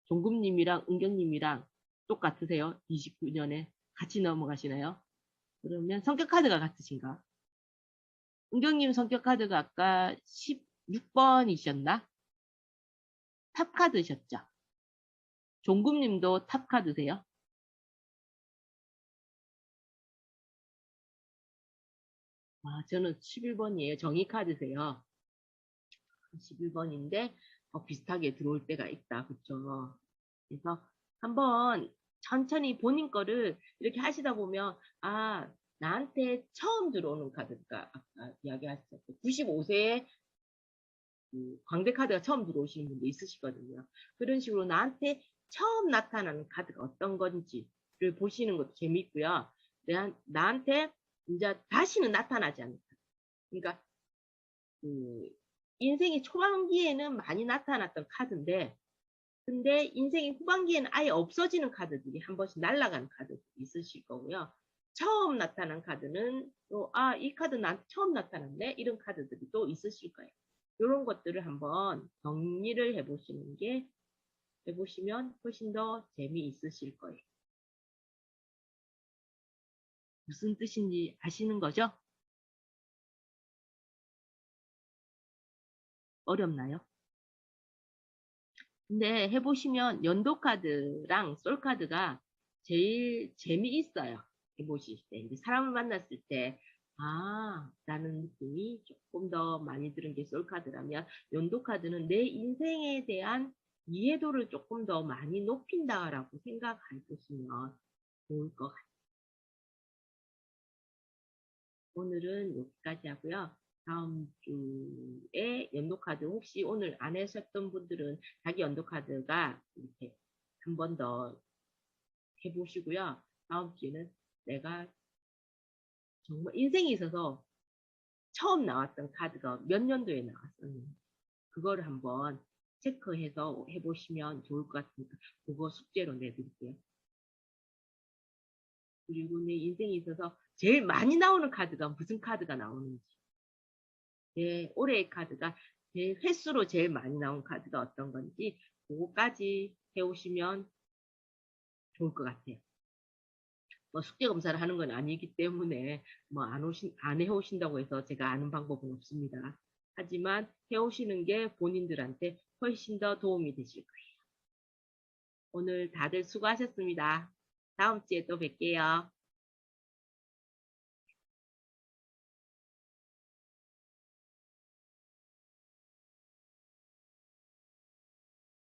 종금님이랑 은경님이랑 똑같으세요? 29년에 같이 넘어가시나요? 그러면 성격 카드가 같으신가? 은경님 성격 카드가 아까 16번이셨나? 탑 카드셨죠? 종금님도 탑 카드세요? 저는 11번이에요. 정의 카드세요. 11번인데 비슷하게 들어올 때가 있다. 그쵸? 그래서 한번 천천히 본인 거를 이렇게 하시다 보면 나한테 처음 들어오는 카드가 아까 이야기하셨죠. 95세에 광대 카드가 처음 들어오시는 분도 있으시거든요. 그런 식으로 나한테 처음 나타나는 카드가 어떤 건지를 보시는 것도 재밌고요. 나한테 이제 다시는 나타나지 않는 카드. 그러니까 그 인생의 초반기에는 많이 나타났던 카드인데 근데 인생의 후반기에는 아예 없어지는 카드들이 한 번씩 날아가는 카드들이 있으실 거고요. 처음 나타난 카드는 또, 이 카드 난 처음 나타났네? 이런 카드들이 또 있으실 거예요. 이런 것들을 한번 정리를 해보시면 훨씬 더 재미있으실 거예요. 무슨 뜻인지 아시는 거죠? 어렵나요? 근데 해보시면 연도카드랑 솔카드가 제일 재미있어요. 해보실 때. 이제 사람을 만났을 때, 라는 느낌이 조금 더 많이 드는 게 솔카드라면, 연도카드는 내 인생에 대한 이해도를 조금 더 많이 높인다라고 생각해 보시면 좋을 것 같아요. 오늘은 여기까지 하고요. 다음 주에 연도카드 혹시 오늘 안 하셨던 분들은 자기 연도카드가 이렇게 한 번 더 해보시고요. 다음 주에는 내가 정말 인생에 있어서 처음 나왔던 카드가 몇 년도에 나왔었는지 그거를 한번 체크해서 해보시면 좋을 것 같으니까 그거 숙제로 내드릴게요. 그리고 내 인생에 있어서 제일 많이 나오는 카드가 무슨 카드가 나오는지 제 올해의 카드가 제 횟수로 제일 많이 나온 카드가 어떤 건지 그거까지 해오시면 좋을 것 같아요. 뭐 숙제 검사를 하는 건 아니기 때문에 뭐 안 해오신다고 해서 제가 아는 방법은 없습니다. 하지만 해오시는 게 본인들한테 훨씬 더 도움이 되실 거예요. 오늘 다들 수고하셨습니다. 다음 주에 또 뵐게요.